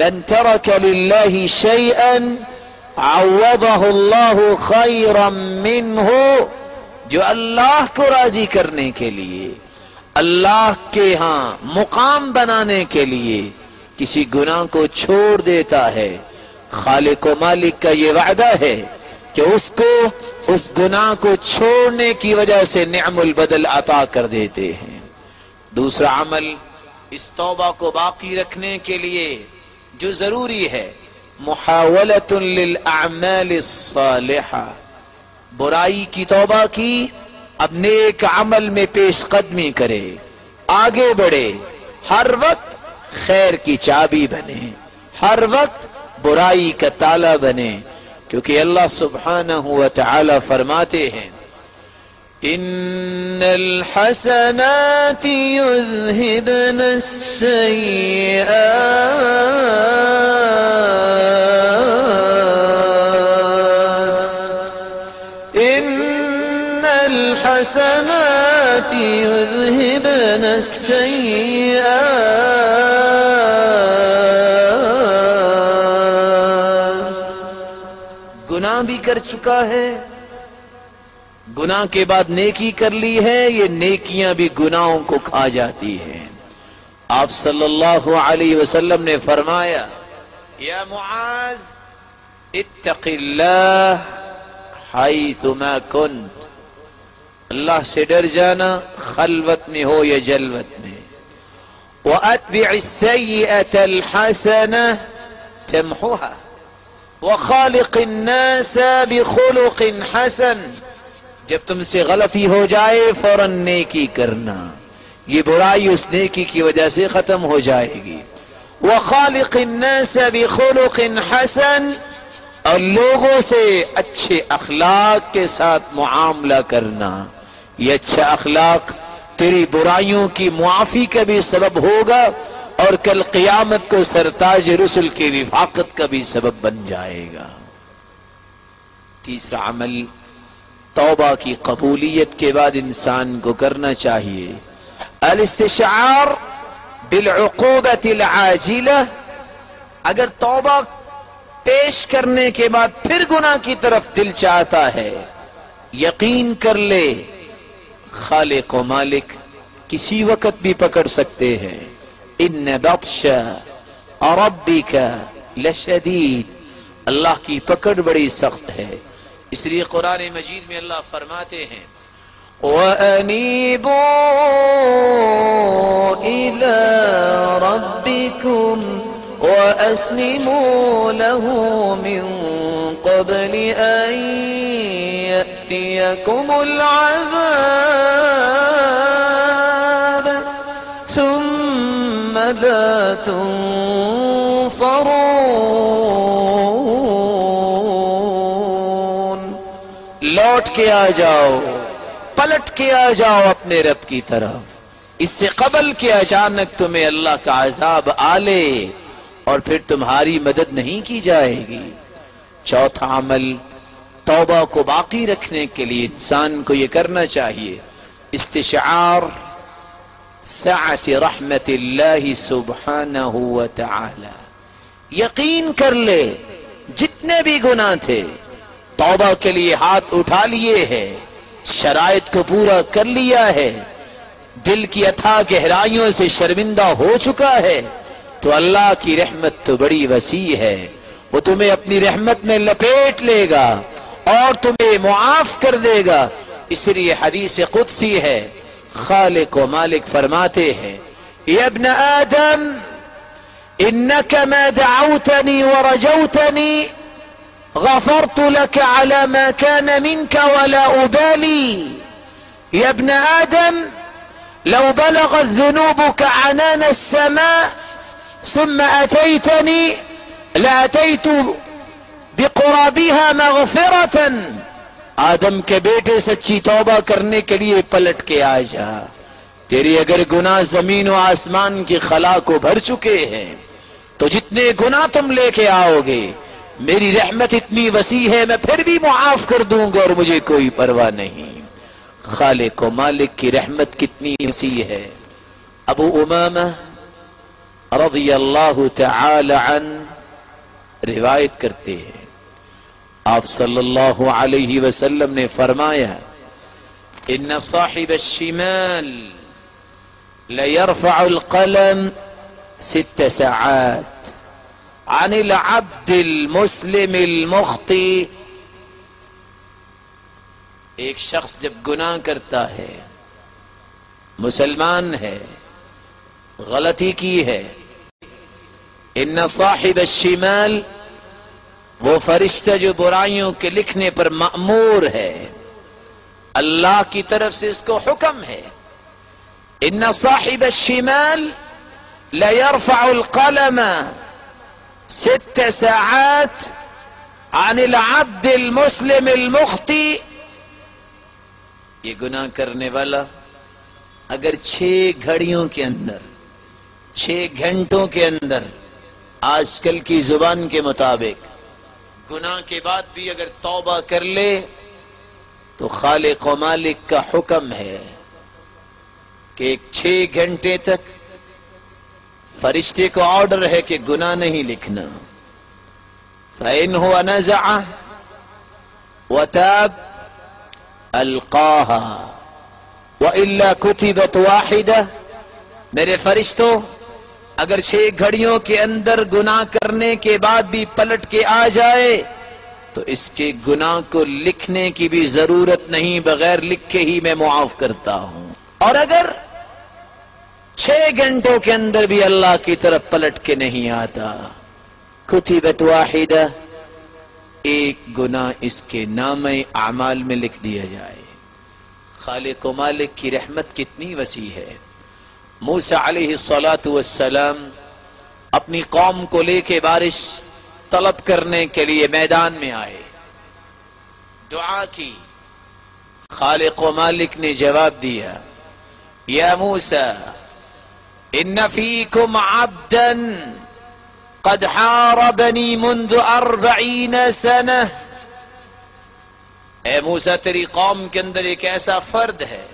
من ترک للہ شیئا عوضہ اللہ خیرا منہ، جو اللہ کو راضی کرنے کے لیے، اللہ کے ہاں مقام بنانے کے لیے کسی گناہ کو چھوڑ دیتا ہے، خالق و مالک کا یہ وعدہ ہے کہ اس کو اس گناہ کو چھوڑنے کی وجہ سے نعم البدل عطا کر دیتے ہیں۔ دوسرا عمل اس توبہ کو باقی رکھنے کے لیے جو ضروری ہے، محاولۃ للأعمال الصالحہ، برائی کی توبہ کی، اب نیک عمل میں پیش قدمی کرے، آگے بڑھے، ہر وقت خیر کی چابی بنے، ہر وقت برائی کا تالا بنے، کیونکہ اللہ سبحانہ و تعالی فرماتے ہیں ان الحسنات یذہبن السیئات ان الحسنات یذہبن السیئات، گناہ بھی کر چکا ہے، گناہ کے بعد نیکی کر لی ہے، یہ نیکیاں بھی گناہوں کو کھا جاتی ہیں۔ آپ صلی اللہ علیہ وسلم نے فرمایا یا معاذ اتق اللہ حیثما کنت، اللہ سے ڈر جانا خلوت میں ہو یا جلوت میں. وَأَتْبِعِ السَّيِّئَةَ الْحَسَنَةَ تَمْحُهَا وَخَالِقِ النَّاسَ بِخُلُقٍ حَسَنٍ. جب تم سے غلطی ہو جائے فوراً نیکی کرنا، یہ برائی اس نیکی کی وجہ سے ختم ہو جائے گی. وَخَالِقِ النَّاسَ بِخُلُقٍ حَسَنٍ، اور لوگوں سے اچھے اخلاق کے ساتھ معاملہ کرنا. یہ اچھا اخلاق تیری برائیوں کی معافی کا بھی سبب ہوگا اور کل قیامت کو سرتاج رسل کی رفاقت کا بھی سبب بن جائے گا. تیسرا عمل توبہ کی قبولیت کے بعد انسان کو کرنا چاہیے الاستشعار بالعقوبۃ العاجلہ. اگر توبہ پیش کرنے کے بعد پھر گناہ کی طرف دل چاہتا ہے، یقین کر لے خالق و مالک کسی وقت بھی پکڑ سکتے ہیں. ان بطش ربک لشدید، اللہ کی پکڑ بڑی سخت ہے. اس لیے قرآن مجید میں اللہ فرماتے ہیں وَأَنِيبُوا إِلَىٰ رَبِّكُمْ وَأَسْلِمُوا لَهُ مِن قَبْلِ أَن يَأْتِيَكُمُ الْعَذَابُ ثُمَّ لَا تُنصَرُونَ. لوٹ کے آ جاؤ، پلٹ کے آ جاؤ اپنے رب کی طرف، اس سے قبل کہ اچانک تمہیں اللہ کا عذاب آلے اور پھر تمہاری مدد نہیں کی جائے گی. چوتھا عمل توبہ کو باقی رکھنے کے لیے انسان کو یہ کرنا چاہیے استشعار سعت رحمت اللہ سبحانہ وتعالی. یقین کر لے جتنے بھی گناہ تھے توبہ کے لیے ہاتھ اٹھا لیے ہیں، شرائط کو پورا کر لیا ہے، دل کی اتھاہ گہرائیوں سے شرمندہ ہو چکا ہے، تو اللہ کی رحمت تو بڑی وسیع ہے، وہ تمہیں اپنی رحمت میں لپیٹ لے گا اور تمہیں معاف کر دے گا. اس لیے حدیث قدسی ہے، خالق و مالک فرماتے ہیں یا ابن آدم انك ما دعوتني ورجوتني غفرت لك على ما كان منك ولا أبالي. يا ابن آدم لو بلغت ذنوبك عنان السماء ثم أتيتني لأتيت بقرابها مغفرة. آدم کے بیٹے سچی توبہ کرنے کے لیے پلٹ کے آ جا. تیری اگر گناہ زمین و آسمان کی خلا کو بھر چکے ہیں تو جتنے گناہ تم لے کے آؤ گے میری رحمت اتنی وسیع ہے میں پھر بھی معاف کر دوں گا اور مجھے کوئی پرواہ نہیں. خالق و مالک کی رحمت کتنی وسیع ہے. ابو امامہ رضی اللہ تعالی عنہ روایت کرتے ہیں آپ صلی اللہ علیہ وسلم نے فرمایا ان صاحب الشمال ليرفع القلم 6 ساعات عن العبد المسلم المخطئ. ایک شخص جب گناہ کرتا ہے، مسلمان ہے، غلطی کی ہے، ان صاحب الشمال وہ فرشتہ جو برائیوں کے لکھنے پر مأمور ہے، اللہ کی طرف سے اس کو حکم ہے ان صاحب الشمال ليرفع القلم 6 ساعات عن العبد المسلم المخطئ. یہ گناہ کرنے والا اگر 6 گھڑیوں کے اندر 6 گھنٹوں کے اندر آج کل کی زبان کے مطابق گناہ کے بعد بھی اگر توبہ کر لے تو خالق و مالک کا حکم ہے کہ 6 گھنٹے تک فرشتے کو آرڈر ہے کہ گناہ نہیں لکھنا. فَإِنْ هُوَ نَزَعَ وَتَابَ أَلْقَاهَا وَإِلَّا كُتِبَتْ وَاحِدَةً. میرے فرشتوں اگر 6 گھڑیوں کے اندر گناہ کرنے کے بعد بھی پلٹ کے آ جائے تو اس کے گناہ کو لکھنے کی بھی ضرورت نہیں، بغیر لکھے ہی میں معاف کرتا ہوں۔ اور اگر 6 گھنٹوں کے اندر بھی اللہ کی طرف پلٹ کے نہیں آتا، کتبت واحدہ، ایک گناہ اس کے نامہ اعمال میں لکھ دیا جائے۔ خالق و مالک کی رحمت کتنی وسیع ہے۔ موسیٰ علیہ السلام اپنی قوم کو لے کے بارش طلب کرنے کے لیے میدان میں آئے، دعا کی، خالق و مالک نے جواب دیا، یا موسیٰ ان فیکم عبدا قد حاربنی منذ 40 سنہ، اے موسیٰ تیری قوم کے اندر ایک ایسا فرد ہے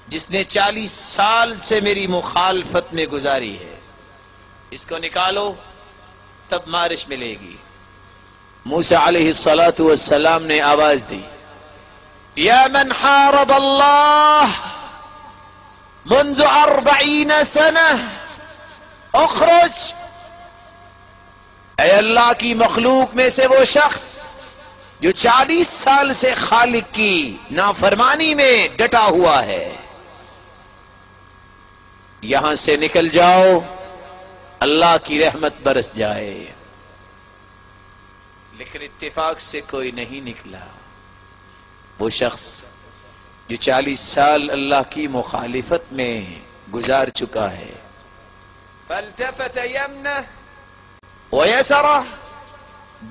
جس نے 40 سال سے میری مخالفت میں گزاری ہے، اس کو نکالو تب بارش ملے گی۔ موسیٰ علیہ السلام نے آواز دی، یا من حارب اللہ منذ 40 سنہ اخرج، اے اللہ کی مخلوق میں سے وہ شخص جو 40 سال سے خالق کی نافرمانی میں ڈٹا ہوا ہے، یہاں سے نکل جاؤ، اللہ کی رحمت برس جائے۔ لیکن اتفاق سے کوئی نہیں نکلا، وہ شخص جو 40 سال اللہ کی مخالفت میں گزار چکا ہے۔ فالتفت یمنہ ویسرہ،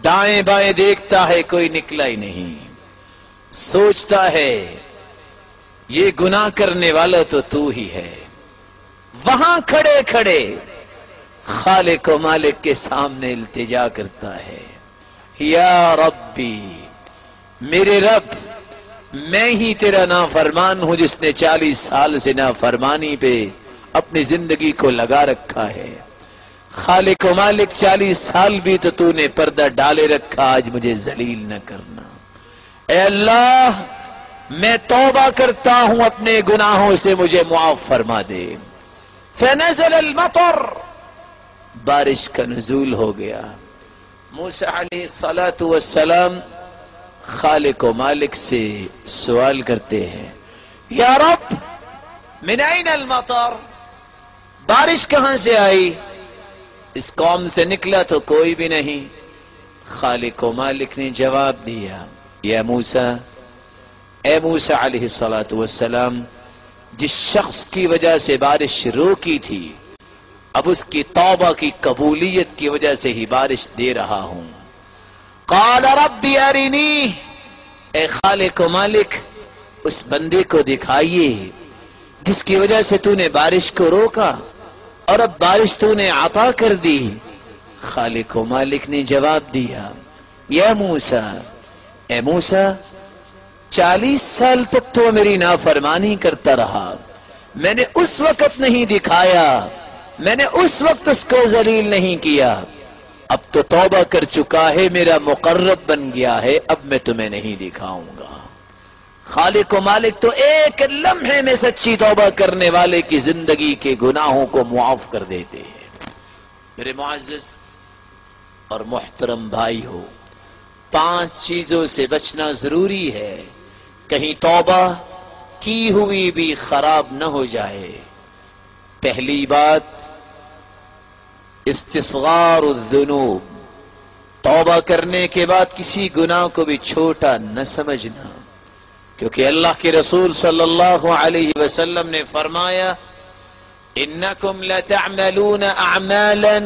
دائیں بائیں دیکھتا ہے، کوئی نکلا ہی نہیں، سوچتا ہے یہ گناہ کرنے والا تو ہی ہے۔ وہاں کھڑے کھڑے خالق و مالک کے سامنے التجا کرتا ہے، یا ربی، میرے رب، میں ہی تیرا نافرمان ہوں جس نے 40 سال سے نافرمانی پہ اپنی زندگی کو لگا رکھا ہے۔ خالق و مالک 40 سال بھی تو نے پردہ ڈالے رکھا، آج مجھے ذلیل نہ کرنا۔ اے اللہ، میں توبہ کرتا ہوں اپنے گناہوں سے، مجھے معاف فرما دے۔ فنزل المطر، بارش کا نزول ہو گیا۔ موسیٰ علیہ السلام خالق و مالک سے سوال کرتے ہیں، یا رب من این المطر، بارش کہاں سے آئی؟ اس قوم سے نکلا تو کوئی بھی نہیں۔ خالق و مالک نے جواب دیا، یا موسیٰ، اے موسیٰ علیہ السلام، جس شخص کی وجہ سے بارش روکی تھی، اب اس کی توبہ کی قبولیت کی وجہ سے ہی بارش دے رہا ہوں۔ قال ربی ارنی، اے خالق و مالک، اس بندے کو دکھائیے جس کی وجہ سے تو نے بارش کو روکا اور اب بارش تو نے عطا کر دی۔ خالق و مالک نے جواب دیا، یا موسیٰ، اے موسیٰ، 40 سال تک تو میری نافرمانی کرتا رہا، میں نے اس وقت نہیں دکھایا، میں نے اس وقت اس کو ذلیل نہیں کیا، اب تو توبہ کر چکا ہے، میرا مقرب بن گیا ہے، اب میں تمہیں نہیں دکھاؤں گا۔ خالق و مالک تو ایک لمحے میں سچی توبہ کرنے والے کی زندگی کے گناہوں کو معاف کر دیتے ہیں۔ میرے معزز اور محترم بھائی ہو، 5 چیزوں سے بچنا ضروری ہے، کہیں توبہ کی ہوئی بھی خراب نہ ہو جائے۔ پہلی بات، استصغار الذنوب، توبہ کرنے کے بعد کسی گناہ کو بھی چھوٹا نہ سمجھنا، کیونکہ اللہ کے رسول صلی اللہ علیہ وسلم نے فرمایا، انکم لتعملون اعمالا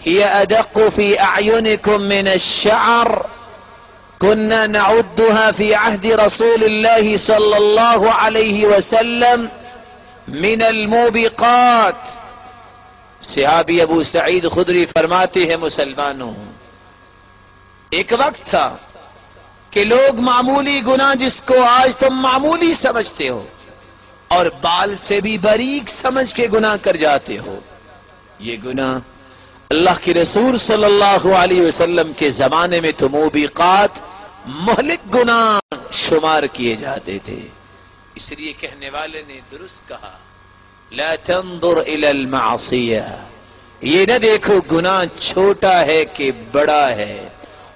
هي ادق في اعینکم من الشعر كنا نعدها في عهد رسول الله صلى الله عليه وسلم من الموبقات۔ صحابی ابو سعید خدری فرماتے ہیں، مسلمانوں، ایک وقت تھا کہ لوگ معمولی گناہ جس کو آج تم معمولی سمجھتے ہو اور بال سے بھی باریک سمجھ کے گناہ کر جاتے ہو، یہ گناہ اللہ کے رسول صلی اللہ علیہ وسلم کے زمانے میں تو موبقات، مہلک گناہ شمار کیے جاتے تھے۔ اس لیے کہنے والے نے درست کہا، لا تنظر الى المعصیہ، یہ نہ دیکھو گناہ چھوٹا ہے کہ بڑا ہے،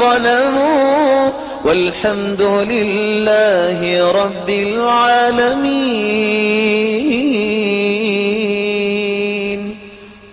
ظلموا والحمد لله رب العالمين।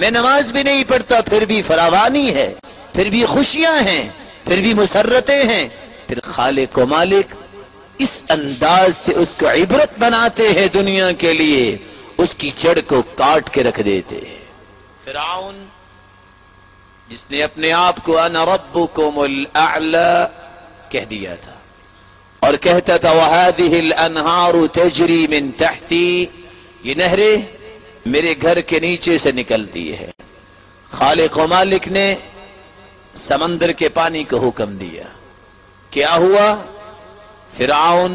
میں نماز بھی نہیں پڑھتا پھر بھی فراوانی ہے، پھر بھی خوشیاں ہیں، پھر بھی مسرتیں ہیں. پھر خالق و مالک اس انداز سے اس کو عبرت بناتے ہیں دنیا کے لیے، اس کی جڑ کو کاٹ کے رکھ دیتے ہیں. فرعون جس نے اپنے آپ کو انا ربکم الاعلی کہہ دیا تھا اور کہتا تھا وَهَذِهِ الْأَنْهَارُ تَجْرِي مِن تَحْتِي، یہ نہریں میرے گھر کے نیچے سے نکلتی ہے. خالق و مالک نے سمندر کے پانی کو حکم دیا. کیا ہوا؟ فرعون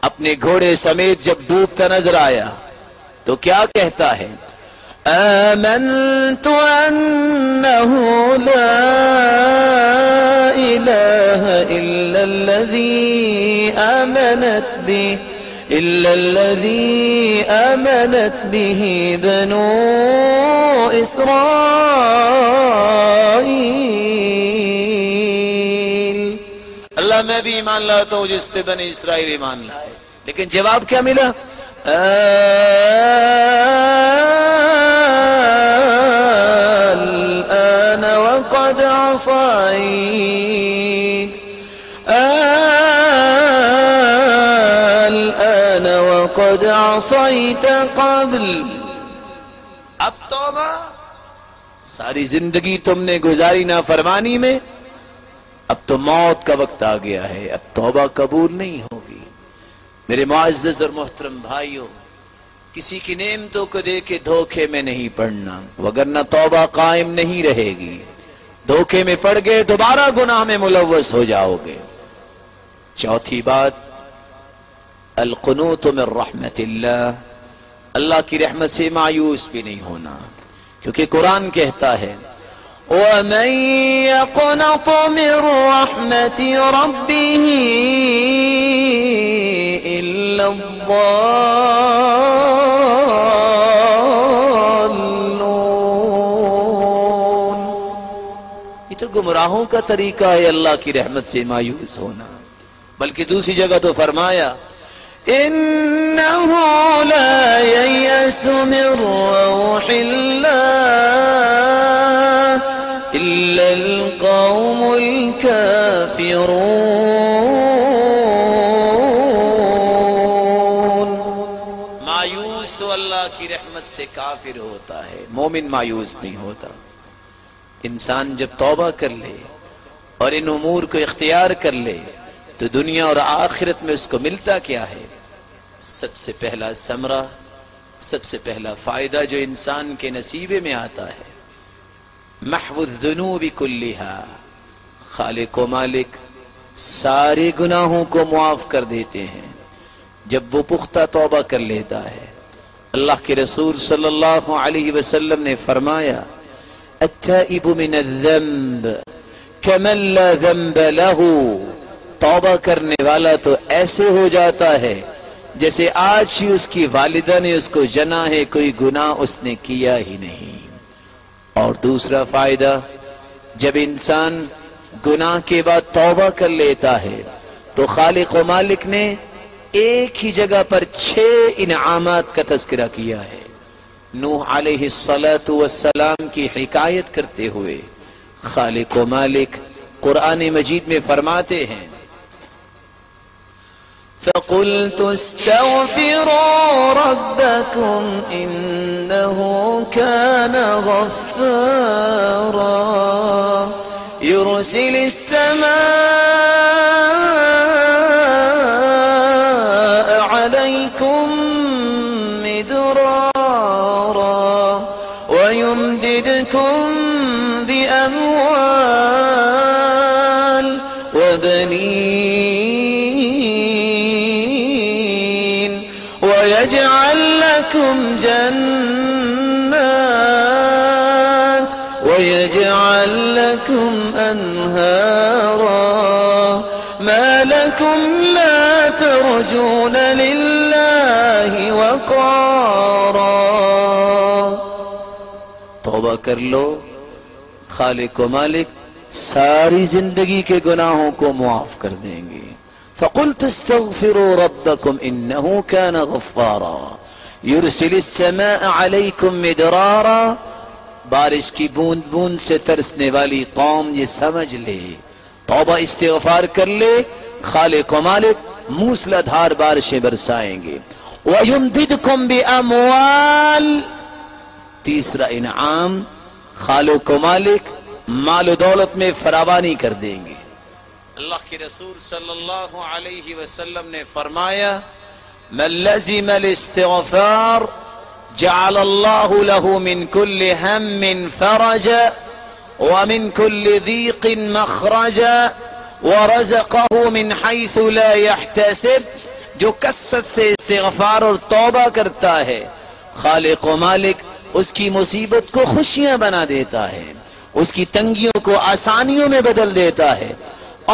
اپنے گھوڑے سمیت جب ڈوبتا نظر آیا تو کیا کہتا ہے؟ آمنت انه لا الہ الا الذي آمنت به بنو اسرائیل. اللہ میں بھی ایمان لاتا ہوں جس پہ بنی اسرائیل ایمان لائے. لیکن جواب کیا ملا؟ الآن وقد عصيت الآن وقد عصيت قبل. اب توبہ، ساری زندگی تم نے گزاری نافرمانی میں، اب تو موت کا وقت آ گیا ہے، اب توبہ قبول نہیں ہوگی. میرے معزز اور محترم بھائیوں، کسی کی نعمتوں کو دے کے دھوکے میں نہیں پڑنا، وگرنہ توبہ قائم نہیں رہے گی. دھوکے میں پڑ گئے دوبارہ گناہ میں ملوث ہو جاؤ گے. چوتھی بات، القنوط من رحمت اللہ، اللہ کی رحمت سے مایوس بھی نہیں ہونا، کیونکہ قرآن کہتا ہے وَمَن يَقْنَطُ مِن رَحْمَةِ رَبِّهِ إِلَّا الضَّالُّونَ. یہ تو گمراہوں کا طریقہ ہے اللہ کی رحمت سے مایوس ہونا. بلکہ دوسری جگہ تو فرمایا إِنَّهُ لَا يَيْأَسُ مِن رَّوْحِ اللَّهِ إِلَّا الْقَوْمُ الْكَافِرُونَ. مایوس تو اللہ کی رحمت سے کافر ہوتا ہے، مومن مایوس نہیں ہوتا. انسان جب توبہ کر لے اور ان امور کو اختیار کر لے تو دنیا اور آخرت میں اس کو ملتا کیا ہے؟ سب سے پہلا ثمرہ، سب سے پہلا فائدہ جو انسان کے نصیبے میں آتا ہے، محو الذنوب کلھا، خالق و مالک سارے گناہوں کو معاف کر دیتے ہیں جب وہ پختہ توبہ کر لیتا ہے. اللہ کے رسول صلی اللہ علیہ وسلم نے فرمایا التائب من الذنب کمن لا ذنب له. توبہ کرنے والا تو ایسے ہو جاتا ہے جیسے آج ہی اس کی والدہ نے اس کو جنا ہے، کوئی گناہ اس نے کیا ہی نہیں. اور دوسرا فائدہ، جب انسان گناہ کے بعد توبہ کر لیتا ہے تو خالق و مالک نے ایک ہی جگہ پر 6 انعامات کا تذکرہ کیا ہے. نوح علیہ السلام کی حکایت کرتے ہوئے خالق و مالک قرآن مجید میں فرماتے ہیں فَقُلْتُ اسْتَغْفِرُوا رَبَّكُمْ إِنَّهُ كَانَ غَفَّارًا يُرْسِلِ السَّمَاءَ عَلَيْكُمْ مِدْرَارًا وَيُمْدِدْكُمْ بِأَمْوَالٍ وَبَنِينَ وَيَجْعَلْ لَكُمْ جَنَّاتٍ وَيَجْعَلْ لَكُمْ أَنْهَارًا مَا لَكُمْ لَا تَرْجُونَ لِلَّهِ وَقَارًا. توبہ کر لو، خالق و مالک ساری زندگی کے گناہوں کو معاف کر دیں گے. فَقُلْتُ اسْتَغْفِرُوا رَبَّكُمْ إِنَّهُ كَانَ غَفَّارًا يُرْسِلِ السَّمَاءَ عَلَيْكُمْ مِدْرَارًا. بارش کی بوند بوند سے ترسنے والی قوم یہ سمجھ لے، توبہ استغفار کر لے، خالق و مالک موسلا دھار بارشیں برسائیں گے۔ وَيُمْدِدْكُمْ بِأَمْوَالٍ، تیسرا انعام خالق و مالک مال و دولت میں فراوانی کر دیں گے۔ اللہ کے رسول صلی اللہ علیہ وسلم نے فرمایا من لزم الاستغفار جعل اللہ له من كل هم فرجا ومن كل ضيق مخرجا ورزقه من حيث لا يحتسب، جو کثرت سے استغفار اور توبہ کرتا ہے خالق و مالک اس کی مصیبت کو خوشیاں بنا دیتا ہے، اس کی تنگیوں کو آسانیوں میں بدل دیتا ہے،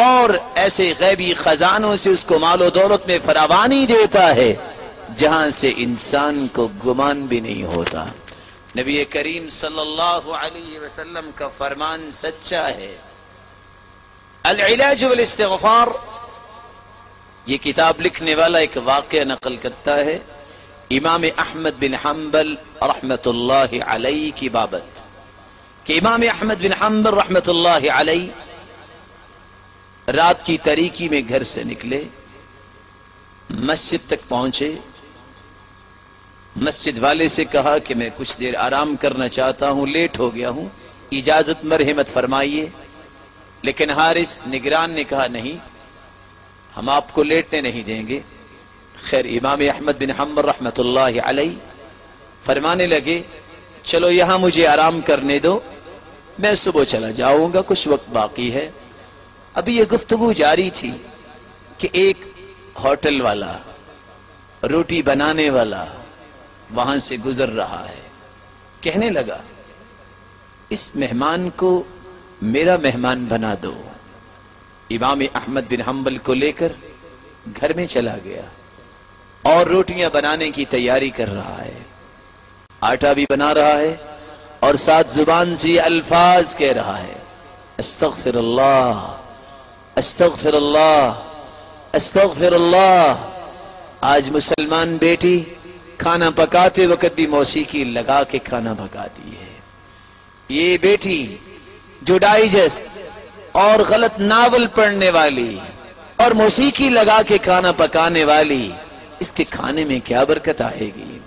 اور ایسے غیبی خزانوں سے اس کو مال و دولت میں فراوانی دیتا ہے جہاں سے انسان کو گمان بھی نہیں ہوتا۔ نبی کریم صلی اللہ علیہ وسلم کا فرمان سچا ہے۔ العلاج والاستغفار، یہ کتاب لکھنے والا ایک واقعہ نقل کرتا ہے امام احمد بن حنبل رحمت اللہ علیہ کی بابت، کہ امام احمد بن حنبل رحمت اللہ علیہ رات کی تاریکی میں گھر سے نکلے، مسجد تک پہنچے، مسجد والے سے کہا کہ میں کچھ دیر آرام کرنا چاہتا ہوں، لیٹ ہو گیا ہوں، اجازت مرحمت فرمائیے۔ لیکن حارث نگران نے کہا نہیں، ہم آپ کو لیٹنے نہیں دیں گے۔ خیر امام احمد بن حنبل رحمت اللہ علیہ فرمانے لگے چلو یہاں مجھے آرام کرنے دو، میں صبح چلا جاؤں گا، کچھ وقت باقی ہے۔ ابھی یہ گفتگو جاری تھی کہ ایک ہوٹل والا، روٹی بنانے والا وہاں سے گزر رہا ہے، کہنے لگا اس مہمان کو میرا مہمان بنا دو۔ امام احمد بن حنبل کو لے کر گھر میں چلا گیا اور روٹیاں بنانے کی تیاری کر رہا ہے، آٹا بھی بنا رہا ہے اور ساتھ زبان سے یہ الفاظ کہہ رہا ہے استغفر اللہ استغفر اللہ استغفر اللہ۔ آج مسلمان بیٹی کھانا پکاتے وقت بھی موسیقی لگا کے کھانا پکاتی ہے۔ یہ بیٹی جو ڈائجسٹ اور غلط ناول پڑھنے والی اور موسیقی لگا کے کھانا پکانے والی، اس کے کھانے میں کیا برکت آئے گی؟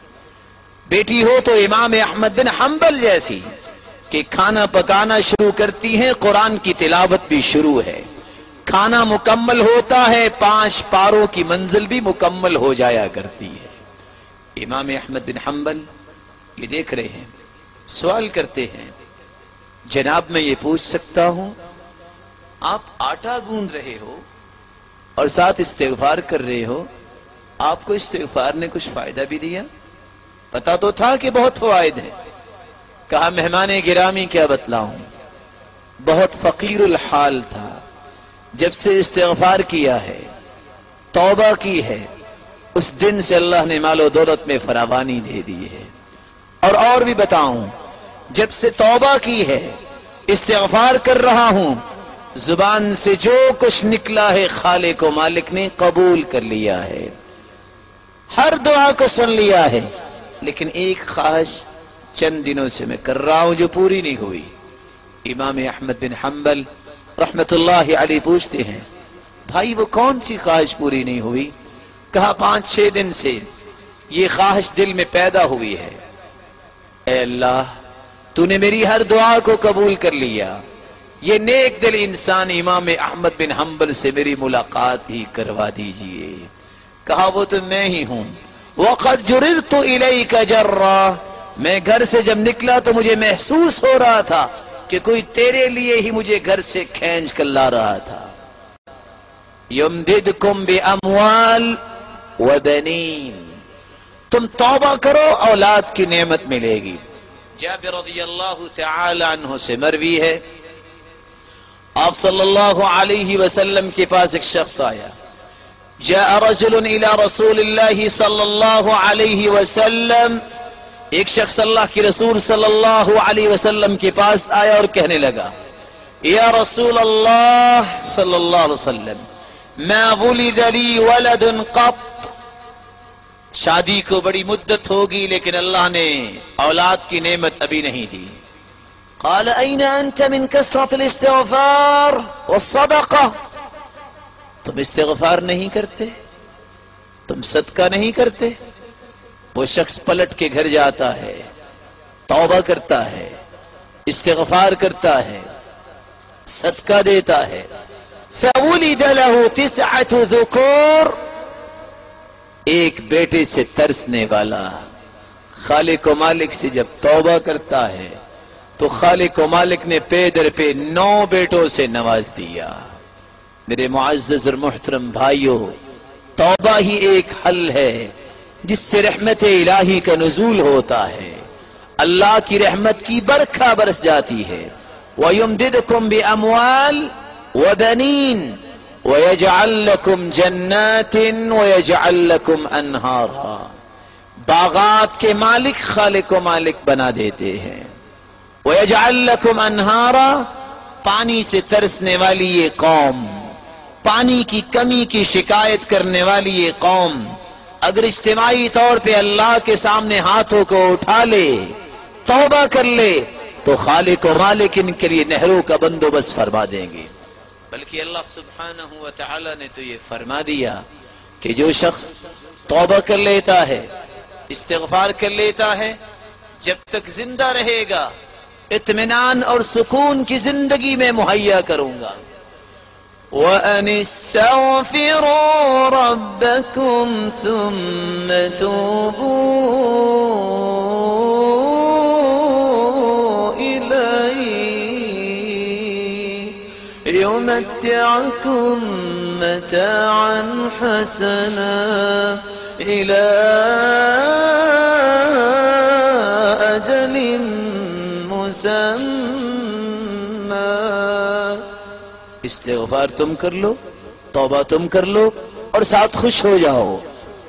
بیٹی ہو تو امام احمد بن حنبل جیسی کہ کھانا پکانا شروع کرتی ہیں، قرآن کی تلاوت بھی شروع ہے، کھانا مکمل ہوتا ہے، 5 پاروں کی منزل بھی مکمل ہو جایا کرتی ہے۔ امام احمد بن حنبل یہ دیکھ رہے ہیں، سوال کرتے ہیں جناب میں یہ پوچھ سکتا ہوں آپ آٹا گوندھ رہے ہو اور ساتھ استغفار کر رہے ہو، آپ کو استغفار نے کچھ فائدہ بھی دیا؟ پتا تو تھا کہ بہت فوائد ہیں۔ کہا مہمان گرامی کیا بتلاؤں، بہت فقیر الحال تھا، جب سے استغفار کیا ہے، توبہ کی ہے، اس دن سے اللہ نے مال و دولت میں فراوانی دے دی ہے۔ اور بھی بتاؤں، جب سے توبہ کی ہے، استغفار کر رہا ہوں، زبان سے جو کچھ نکلا ہے خالق و مالک نے قبول کر لیا ہے، ہر دعا کو سن لیا ہے، لیکن ایک خواہش چند دنوں سے میں کر رہا ہوں جو پوری نہیں ہوئی۔ امام احمد بن حنبل رحمت اللہ علیہ پوچھتے ہیں بھائی وہ کون سی خواہش پوری نہیں ہوئی؟ کہا 5-6 دن سے یہ خواہش دل میں پیدا ہوئی ہے، اے اللہ تو نے میری ہر دعا کو قبول کر لیا، یہ نیک دل انسان امام احمد بن حنبل سے میری ملاقات ہی کروا دیجئے۔ کہا وہ تو میں ہی ہوں۔ وَقَدْ جُرِرْتُ إِلَيْكَ جَرًّا، میں گھر سے جب نکلا تو مجھے محسوس ہو رہا تھا کہ کوئی تیرے لیے ہی مجھے گھر سے کھینچ کر لا رہا تھا۔ يُمْدِدْكُمْ بِأَمْوَالٍ وَبَنِينَ، تم توبہ کرو اولاد کی نعمت ملے گی۔ جابر رضی اللہ تعالی عنہ سے مروی ہے آپ صلی اللہ علیہ وسلم کے پاس ایک شخص آیا، جاء رجل الى رسول اللہ صلی اللہ علیہ وسلم، ایک شخص اللہ کی رسول صلی اللہ علیہ وسلم کے پاس آیا اور کہنے لگا یا رسول اللہ صلی اللہ علیہ وسلم ما ولد لی ولد قط، شادی کو بڑی مدت ہوگی لیکن اللہ نے اولاد کی نعمت ابھی نہیں دی۔ قال أين أنت من كثرة الاستغفار والصدقة؟ تم استغفار نہیں کرتے، تم صدقہ نہیں کرتے؟ وہ شخص پلٹ کے گھر جاتا ہے، توبہ کرتا ہے، استغفار کرتا ہے، صدقہ دیتا ہے. فَوُلِدَ لَهُ 9 ذُكُورٍ، ایک بیٹے سے ترسنے والا خالق و مالک سے جب توبہ کرتا ہے تو خالق و مالک نے پے در پہ 9 بیٹوں سے نواز دیا. میرے معزز اور محترم بھائیوں، توبہ ہی ایک حل ہے جس سے رحمت الہی کا نزول ہوتا ہے، اللہ کی رحمت کی برکھا برس جاتی ہے. وَيُمْدِدْكُمْ بِأَمْوَالٍ وَبَنِينَ وَيَجْعَلْ لَكُمْ جَنَّاتٍ وَيَجْعَلْ لَكُمْ أَنْهَارًا، باغات کے مالک خالق و مالک بنا دیتے ہیں. وَيَجْعَلْ لَكُمْ أَنْهَارًا، پانی سے ترسنے والی یہ قوم، پانی کی کمی کی شکایت کرنے والی یہ قوم اگر اجتماعی طور پہ اللہ کے سامنے ہاتھوں کو اٹھا لے، توبہ کر لے، تو خالق و مالک ان کے لیے نہروں کا بندوبست فرما دیں گے. بلکہ اللہ سبحانہ و تعالی نے تو یہ فرما دیا کہ جو شخص توبہ کر لیتا ہے، استغفار کر لیتا ہے، جب تک زندہ رہے گا اطمینان اور سکون کی زندگی میں مہیا کروں گا. وَأَنِ اسْتَغْفِرُوا رَبَّكُمْ ثُمَّ تُوبُوا إِلَيْهِ يُمَتِّعْكُمْ مَتَاعًا حَسَنًا إِلَى أَجَلٍ مسمى. استغفار تم کر لو، توبہ تم کر لو اور ساتھ خوش ہو جاؤ.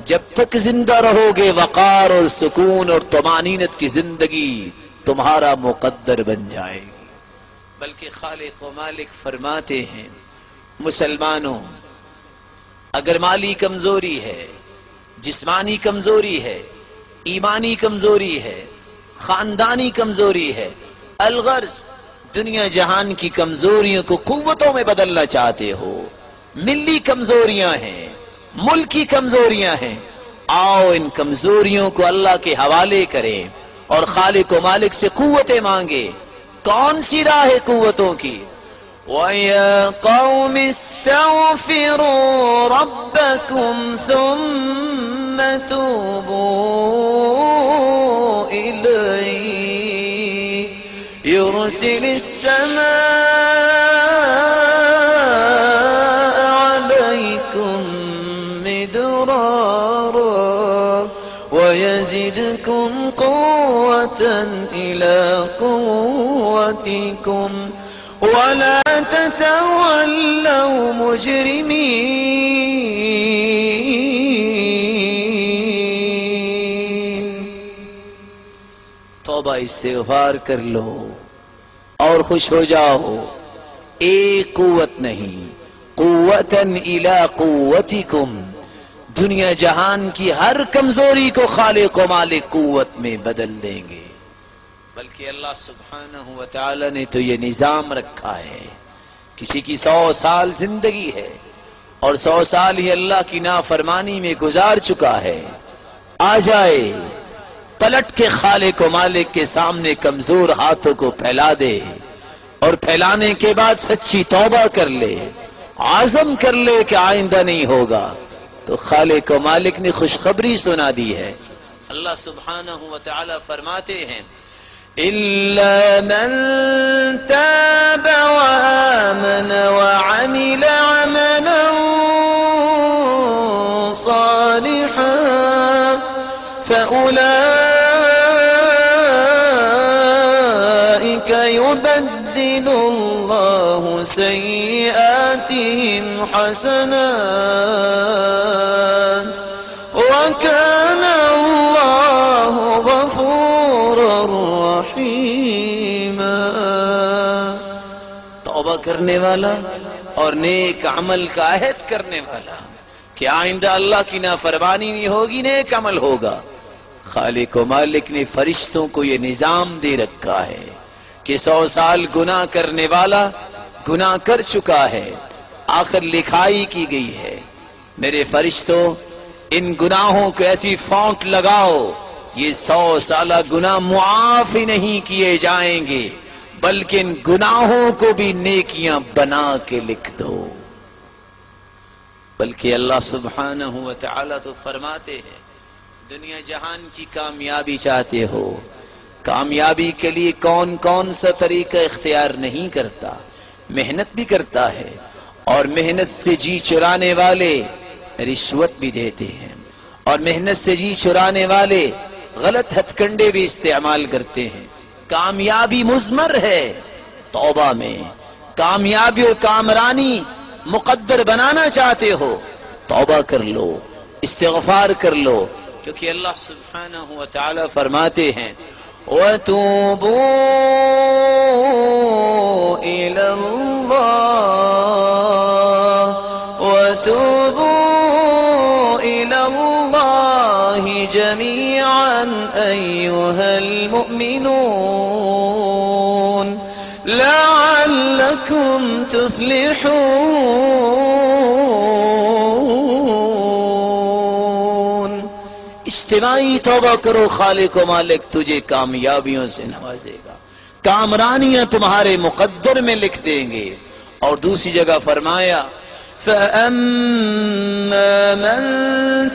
جب تک زندہ رہو گے وقار اور سکون اور طمانینت کی زندگی تمہارا مقدر بن جائے گی. بلکہ خالق و مالک فرماتے ہیں مسلمانوں، اگر مالی کمزوری ہے، جسمانی کمزوری ہے، ایمانی کمزوری ہے، خاندانی کمزوری ہے، الغرض دنیا جہان کی کمزوریوں کو قوتوں میں بدلنا چاہتے ہو، ملی کمزوریاں ہیں، ملکی کمزوریاں ہیں، آؤ ان کمزوریوں کو اللہ کے حوالے کریں اور خالق و مالک سے قوتیں مانگے. کون سی راہ ہے قوتوں کی؟ وَيَا قَوْمِ اسْتَغْفِرُوا رَبَّكُمْ ثُمَّ تُوبُوا إِلَيْهِ يُرْسِلِ السَّمَاءَ عَلَيْكُمْ مِدْرَارًا وَيَزِدْكُمْ قُوَّةً إِلَى قُوَّتِكُمْ وَلَا تَتَوَلَّوْا مُجْرِمِينَ. توبہ استغفار کر لو اور خوش ہو جاؤ. ایک قوت نہیں، قوتاً الی قوتکم، دنیا جہان کی ہر کمزوری کو خالق و مالک قوت میں بدل دیں گے. بلکہ اللہ سبحانہ و تعالی نے تو یہ نظام رکھا ہے، کسی کی 100 سال زندگی ہے اور 100 سال ہی اللہ کی نافرمانی میں گزار چکا ہے، آ جائے پلٹ کے خالق و مالک کے سامنے کمزور ہاتھوں کو پھیلا دے اور پھیلانے کے بعد سچی توبہ کر لے، عزم کر لے کہ آئندہ نہیں ہوگا، تو خالق و مالک نے خوشخبری سنا دی ہے. اللہ سبحانہ و تعالی فرماتے ہیں إِلَّا مَن تَابَ وَآمَنَ وَعَمِلَ عَمَلًا صَالِحًا فَأُولَئِكَ يُبَدِّلُ اللَّهُ سَيِّئَاتِهِمْ حَسَنَاتٍ وَكَانَ اللَّهُ غَفُورًا رَحِيمًا. توبہ کرنے والا اور نیک عمل کا عہد کرنے والا کہ آئندہ اللہ کی نافرمانی نہیں ہوگی، نیک عمل ہوگا. خالق و مالک نے فرشتوں کو یہ نظام دے رکھا ہے کہ 100 سال گناہ کرنے والا گناہ کر چکا ہے، آخر لکھائی کی گئی ہے، میرے فرشتوں ان گناہوں کو ایسی فونٹ لگاؤ یہ 100 سالہ گناہ معاف ہی نہیں کیے جائیں گے، بلکہ ان گناہوں کو بھی نیکیاں بنا کے لکھ دو۔ بلکہ اللہ سبحانہ و تعالی تو فرماتے ہیں دنیا جہان کی کامیابی چاہتے ہو، کامیابی کے لیے کون کون سا طریقہ اختیار نہیں کرتا، محنت بھی کرتا ہے، اور محنت سے جی چرانے والے رشوت بھی دیتے ہیں، اور محنت سے جی چرانے والے غلط ہتھ کنڈے بھی استعمال کرتے ہیں۔ کامیابی مضمر ہے توبہ میں، کامیابی اور کامرانی مقدر بنانا چاہتے ہو توبہ کر لو، استغفار کر لو، کیونکہ اللہ سبحانہ و تعالی فرماتے ہیں وَتُوبُوا إِلَى اللَّهِ جَمِيعًا أَيُّهَا الْمُؤْمِنُونَ لَعَلَّكُمْ تُفْلِحُونَ۔ اجتماعی توبہ کرو، خالق و مالک تجھے کامیابیوں سے نوازے گا، کامرانیاں تمہارے مقدر میں لکھ دیں گے۔ اور دوسری جگہ فرمایا فَأَمَّا مَن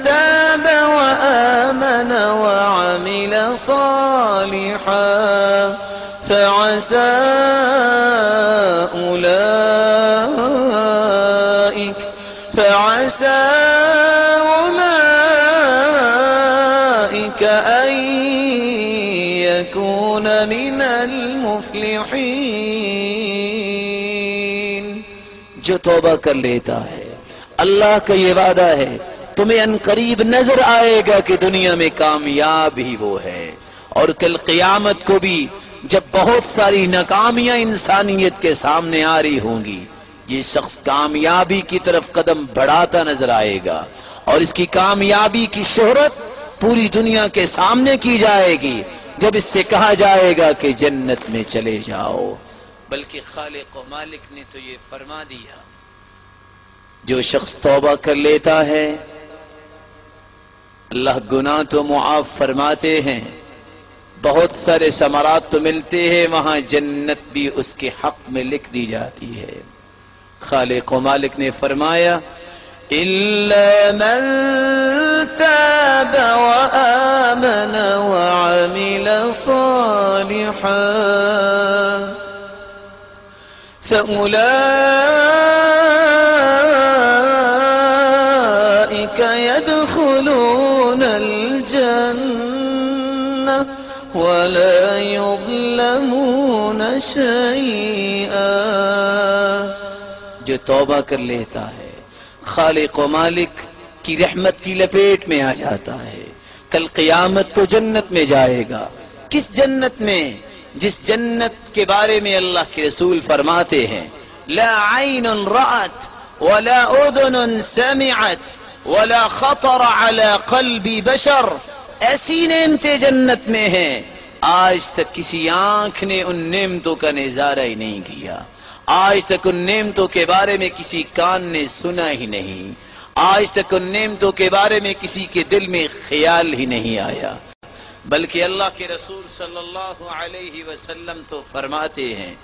تَابَ وَآمَنَ وَعَمِلَ صَالِحًا فَعَسَىٰ أُولَٰئِكَ أَن يَكُونَ مِنَ الْمُفْلِحِينَ۔ جو توبہ کر لیتا ہے، اللہ کا یہ وعدہ ہے تمہیں ان قریب نظر آئے گا کہ دنیا میں کامیاب ہی وہ ہے، اور کل قیامت کو بھی جب بہت ساری ناکامیاں انسانیت کے سامنے آ رہی ہوں گی، یہ شخص کامیابی کی طرف قدم بڑھاتا نظر آئے گا، اور اس کی کامیابی کی شہرت پوری دنیا کے سامنے کی جائے گی جب اس سے کہا جائے گا کہ جنت میں چلے جاؤ۔ بلکہ خالق و مالک نے تو یہ فرما دیا جو شخص توبہ کر لیتا ہے اللہ گناہ تو معاف فرماتے ہیں، بہت سارے ثمرات تو ملتے ہیں، وہاں جنت بھی اس کے حق میں لکھ دی جاتی ہے۔ خالق و مالک نے فرمایا إِلَّا مَن تَابَ وَآمَنَ وَعَمِلَ صَالِحًا فَأُولَٰئِكَ يَدْخُلُونَ الْجَنَّةَ وَلَا يُظْلَمُونَ شَيْئًا۔ جو توبہ کر لیتا ہے خالق و مالک کی رحمت کی لپیٹ میں آ جاتا ہے، کل قیامت کو جنت میں جائے گا۔ کس جنت میں؟ جس جنت کے بارے میں اللہ کے رسول فرماتے ہیں لا عین رأت ولا اذن سمعت ولا خطر على قلب بشر، ایسی نعمتیں جنت میں ہیں آج تک کسی آنکھ نے ان نعمتوں کا نظارہ ہی نہیں کیا، آج تک ان نعمتوں کے بارے میں کسی کان نے سنا ہی نہیں، آج تک ان نعمتوں کے بارے میں کسی کے دل میں خیال ہی نہیں آیا۔ بلکہ اللہ کے رسول صلی اللہ علیہ وسلم تو فرماتے ہیں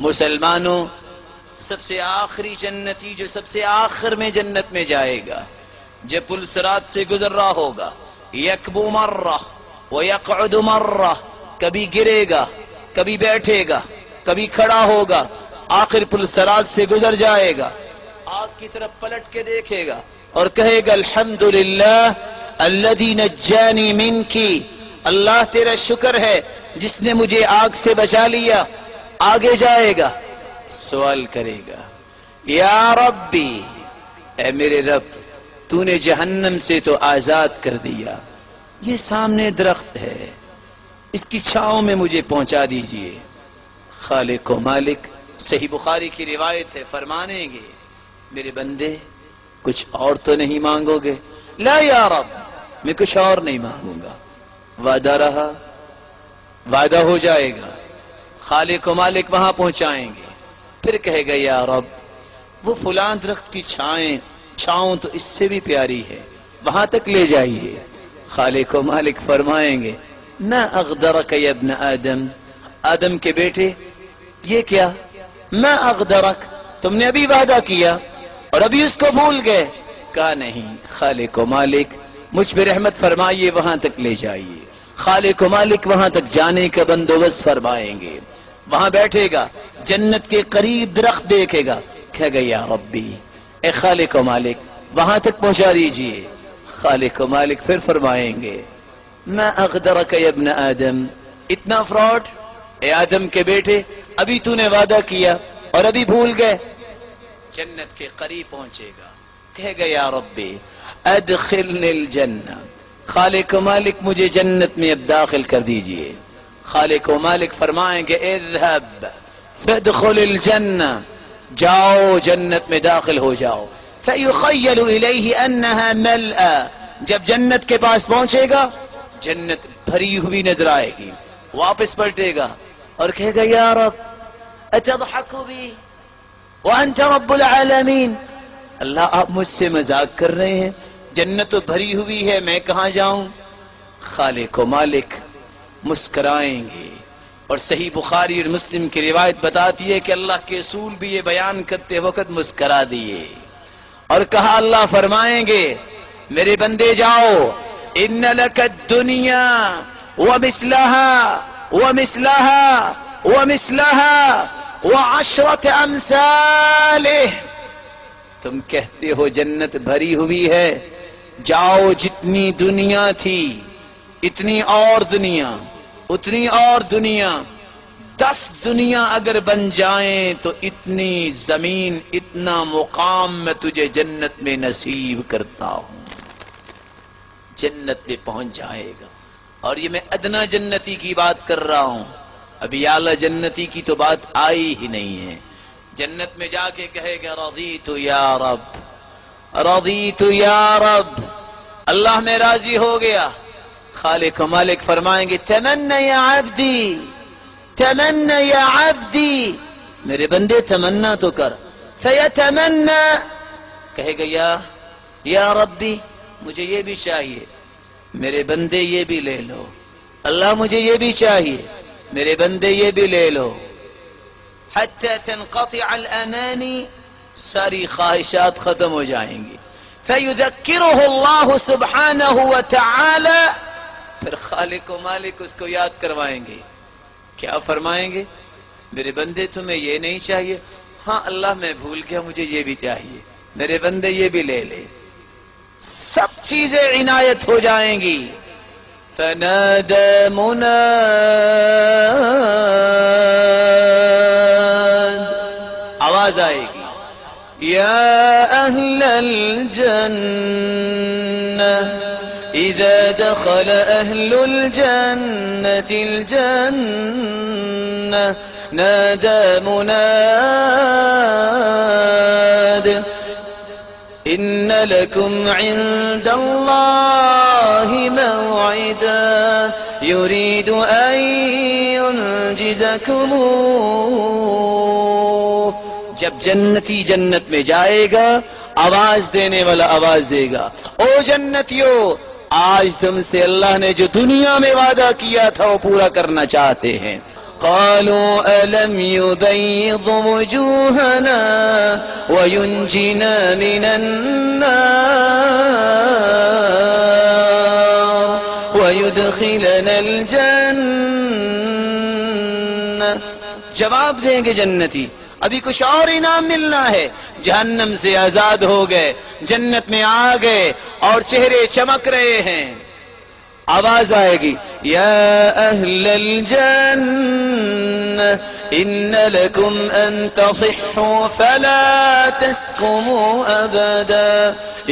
مسلمانوں سب سے آخری جنتی جو سب سے آخر میں جنت میں جائے گا جب پل صراط سے گزر رہا ہوگا، یکبو مرہ ویقعد مرہ، کبھی گرے گا، کبھی بیٹھے گا، کبھی کھڑا ہوگا، آخر پل صراط سے گزر جائے گا، آگ کی طرف پلٹ کے دیکھے گا اور کہے گا الحمدللہ الذی نجانی منکی، اللہ تیرا شکر ہے جس نے مجھے آگ سے بچا لیا۔ آگے جائے گا، سوال کرے گا یا ربی، اے میرے رب تو نے جہنم سے تو آزاد کر دیا، یہ سامنے درخت ہے اس کی چھاؤں میں مجھے پہنچا دیجئے۔ خالق و مالک صحیح بخاری کی روایت ہے فرمانے گے میرے بندے کچھ اور تو نہیں مانگو گے؟ لا یا رب میں کچھ اور نہیں مانگوں گا۔ وعدہ رہا، وعدہ ہو جائے گا۔ خالق و مالک وہاں پہنچائیں گے. پھر کہے گا یا رب وہ فلاں درخت کی چھاؤں تو اس سے بھی پیاری ہے، وہاں تک لے جائیے. خالق و مالک فرمائیں گے نہ اغدرک یا ابن آدم، آدم کے بیٹے یہ کیا؟ میں اغدرک، تم نے ابھی وعدہ کیا اور ابھی اس کو بھول گئے. کہا نہیں، خالق و مالک مجھ پہ رحمت فرمائیے، وہاں تک لے جائیے. خالق و مالک وہاں تک جانے کا بندوبست فرمائیں گے. وہاں بیٹھے گا، جنت کے قریب درخت دیکھے گا، کہے گا یا ربی اے خالق و مالک وہاں تک پہنچا دیجئے. خالق و مالک پھر فرمائیں گے میں اغدرک یا ابن آدم، اتنا فراڈ اے آدم کے بیٹے، ابھی تو نے وعدہ کیا اور ابھی بھول گئے. جنت کے قریب پہنچے گا، کہے گا یا ربی ادخلنی الجنہ، خالق و مالک مجھے جنت میں اب داخل کر دیجئے. خالق و مالک فرمائیں گے اذهب فادخل الجنہ، جاؤ جنت میں داخل ہو جاؤ. فیخیل الیہ انہا ملأ، جب جنت کے پاس پہنچے گا جنت بھری ہوئی نظر آئے گی. واپس پلٹے گا اور کہے گا یا رب اتضحک بی وانت رب العالمین، اللہ آپ مجھ سے مذاق کر رہے ہیں، جنت تو بھری ہوئی ہے، میں کہاں جاؤں؟ خالق و مالک مسکرائیں گے. اور صحیح بخاری اور مسلم کی روایت بتاتی ہے کہ اللہ کے رسول بھی یہ بیان کرتے وقت مسکرا دیے اور کہا، اللہ فرمائیں گے میرے بندے جاؤ، ان لک الدنیا ومثلها ومثلها ومثلها وعشرة امثاله، تم کہتے ہو جنت بھری ہوئی ہے، جاؤ جتنی دنیا تھی اتنی اور دنیا، اتنی اور دنیا، 10 دنیا اگر بن جائیں تو اتنی زمین، اتنا مقام میں تجھے جنت میں نصیب کرتا ہوں. جنت میں پہنچ جائے گا. اور یہ میں ادنا جنتی کی بات کر رہا ہوں، ابھی اعلی جنتی کی تو بات آئی ہی نہیں ہے. جنت میں جا کے کہے گا رضیت یا رب، رضیت یا رب، اللہ میں راضی ہو گیا. خالق و مالک فرمائیں گے تمنا یا عبدی، تمنا یا عبدی، میرے بندے تمنا تو کر. فیتمنا، کہے گا یا ربی مجھے یہ بھی چاہیے، میرے بندے یہ بھی لے لو. اللہ مجھے یہ بھی چاہیے، میرے بندے یہ بھی لے لو. حتی تنقطع الامانی، ساری خواہشات ختم ہو جائیں گی. فیذکرہ اللہ سبحانہ وتعالی، پھر خالق و مالک اس کو یاد کروائیں گے. کیا فرمائیں گے؟ میرے بندے تمہیں یہ نہیں چاہیے؟ ہاں اللہ میں بھول گیا، مجھے یہ بھی چاہیے، میرے بندے یہ بھی لے لے. سب چیزیں عنایت ہو جائیں گی. فنادى مناد، آواز آئے گی یا اہل الجنہ اذا دخل اہل الجنة الجنة نادى مناد ان لكم عند الله موعدا يريد ان ينجزكموه. جب جنتی جنت میں جائے گا آواز دینے والا آواز دے گا، او جنتیو آج تم سے اللہ نے جو دنیا میں وعدہ کیا تھا وہ پورا کرنا چاہتے ہیں. قالوا ألم يبيض وجوهنا وينجنا من النار ويدخلنا الجنة. جواب دیں گے جنتی ابھی کچھ اور انعام ملنا ہے. جہنم سے آزاد ہو گئے، جنت میں آ گئے اور چہرے چمک رہے ہیں. آواز آئے گی یا اہل الجنہ ان لکم ان تصحوا فلا تسقموا ابدا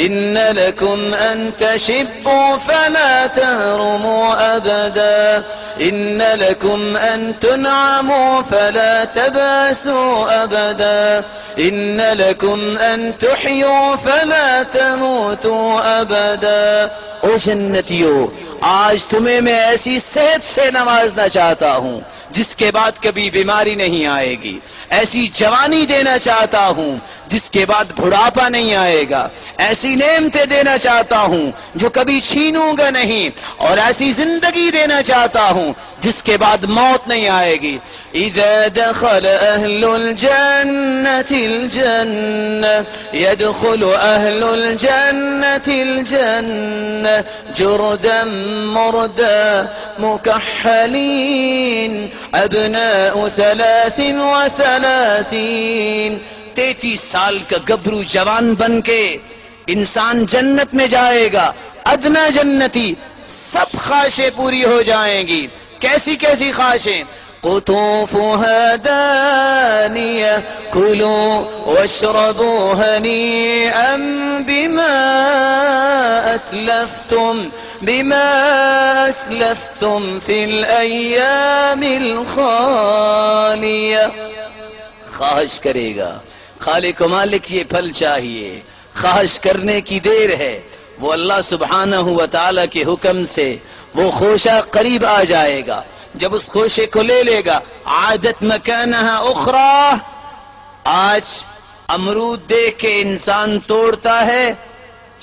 ان لکم ان تشبوا فلا تهرموا ابدا ان لکم ان تنعموا فلا تباسوا ابدا ان لکم ان تحیوا فلا تموتوا ابدا. او جنتیو آج تمہیں میں ایسی صحت سے نوازنا چاہتا ہوں، جس کے بعد کبھی بیماری نہیں آئے گی، ایسی جوانی دینا چاہتا ہوں جس کے بعد بڑھاپا نہیں آئے گا، ایسی نعمتیں دینا چاہتا ہوں جو کبھی چھینوں گا نہیں، اور ایسی زندگی دینا چاہتا ہوں جس کے بعد موت نہیں آئے گی۔ اذا دخل اہل الجنة الجنة يدخل اہل الجنة الجنة جردا مردا مكحلين ابناء 33 33 سال کا گبرو جوان بن کے انسان جنت میں جائے گا، ادنا جنتی، سب خواہشیں پوری ہو جائیں گی۔ کیسی کیسی خواہشیں؟ قطوفها دانية كلوا واشربوا هنيئا بما أسلفتم في الأيام الخالية۔ خواہش کرے گا، خالق و مالک یہ پھل چاہیے، خواہش کرنے کی دیر ہے، وہ اللہ سبحانہ و تعالی کے حکم سے وہ خوشہ قریب آ جائے گا۔ جب اس خوشے کو لے لے گا، عادت مکانہا اخرى، آج امرود دیکھ کے انسان توڑتا ہے،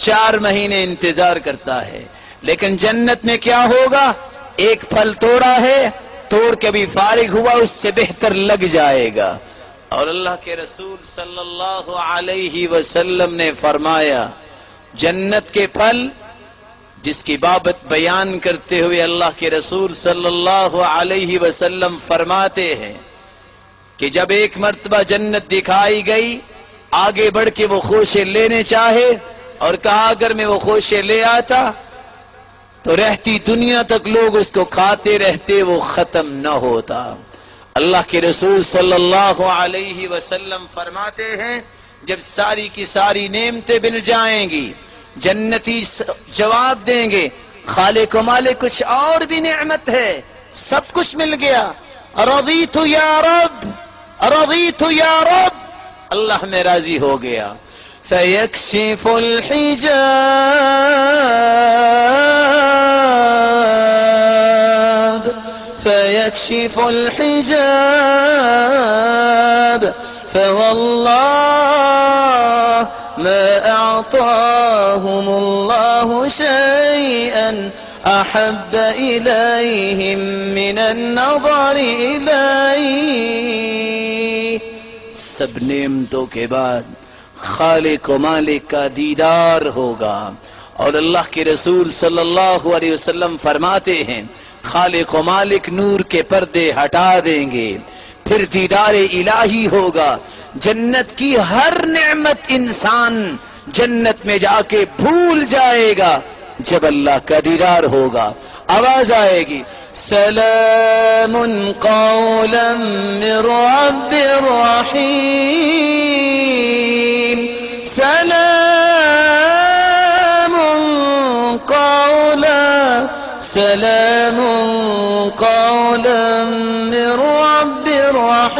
4 مہینے انتظار کرتا ہے، لیکن جنت میں کیا ہوگا؟ ایک پھل توڑا ہے، توڑ کے بھی فارغ ہوا، اس سے بہتر لگ جائے گا۔ اور اللہ کے رسول صلی اللہ علیہ وسلم نے فرمایا، جنت کے پھل جس کی بابت بیان کرتے ہوئے اللہ کے رسول صلی اللہ علیہ وسلم فرماتے ہیں کہ جب ایک مرتبہ جنت دکھائی گئی، آگے بڑھ کے وہ خوشے لینے چاہے اور کہا اگر میں وہ خوشے لے آتا تو رہتی دنیا تک لوگ اس کو کھاتے رہتے، وہ ختم نہ ہوتا۔ اللہ کے رسول صلی اللہ علیہ وسلم فرماتے ہیں جب ساری کی ساری نعمتیں مل جائیں گی، جنتی جواب دیں گے خالق و مالک کچھ اور بھی نعمت ہے، سب کچھ مل گیا، رضیت یا رب، رضیت یا رب، اللہ میں راضی ہو گیا۔ فیکشف الحجاب فيكشف الحجاب فوالله ما أعطاهم الله شيئا أحب إليهم من النظر إليه۔ سب نعمتوں کے بعد خالق و مالک کا دیدار ہوگا، اور اللہ کے رسول صلی اللہ علیہ وسلم فرماتے ہیں خالق و مالک نور کے پردے ہٹا دیں گے، پھر دیدار الہی ہوگا۔ جنت کی ہر نعمت انسان جنت میں جا کے بھول جائے گا، جب اللہ کا دیدار ہوگا آواز آئے گی سلام قولا من رب رحیم، سلام قولا من رب رحیم۔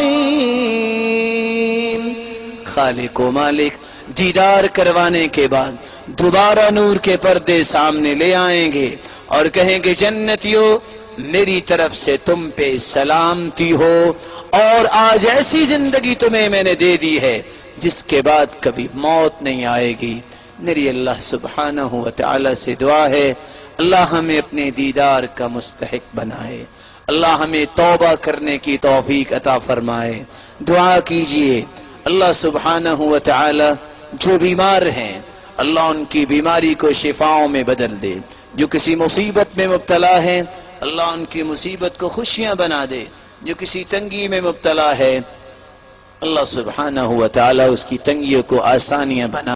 خالق و مالک دیدار کروانے کے بعد دوبارہ نور کے پردے سامنے لے آئیں گے اور کہیں گے جنتیو میری طرف سے تم پہ سلامتی ہو، اور آج ایسی زندگی تمہیں میں نے دے دی ہے جس کے بعد کبھی موت نہیں آئے گی۔ میری اللہ سبحانہ و تعالی سے دعا ہے اللہ ہمیں اپنے دیدار کا مستحق بنائے، اللہ ہمیں توبہ کرنے کی توفیق عطا فرمائے۔ دعا کیجئے اللہ سبحانہ و تعالی جو بیمار ہیں اللہ ان کی بیماری کو شفاؤں میں بدل دے، جو کسی مصیبت میں مبتلا ہیں اللہ ان کی مصیبت کو خوشیاں بنا دے، جو کسی تنگی میں مبتلا ہے اللہ سبحانہ و تعالی اس کی تنگیوں کو آسانیاں بنا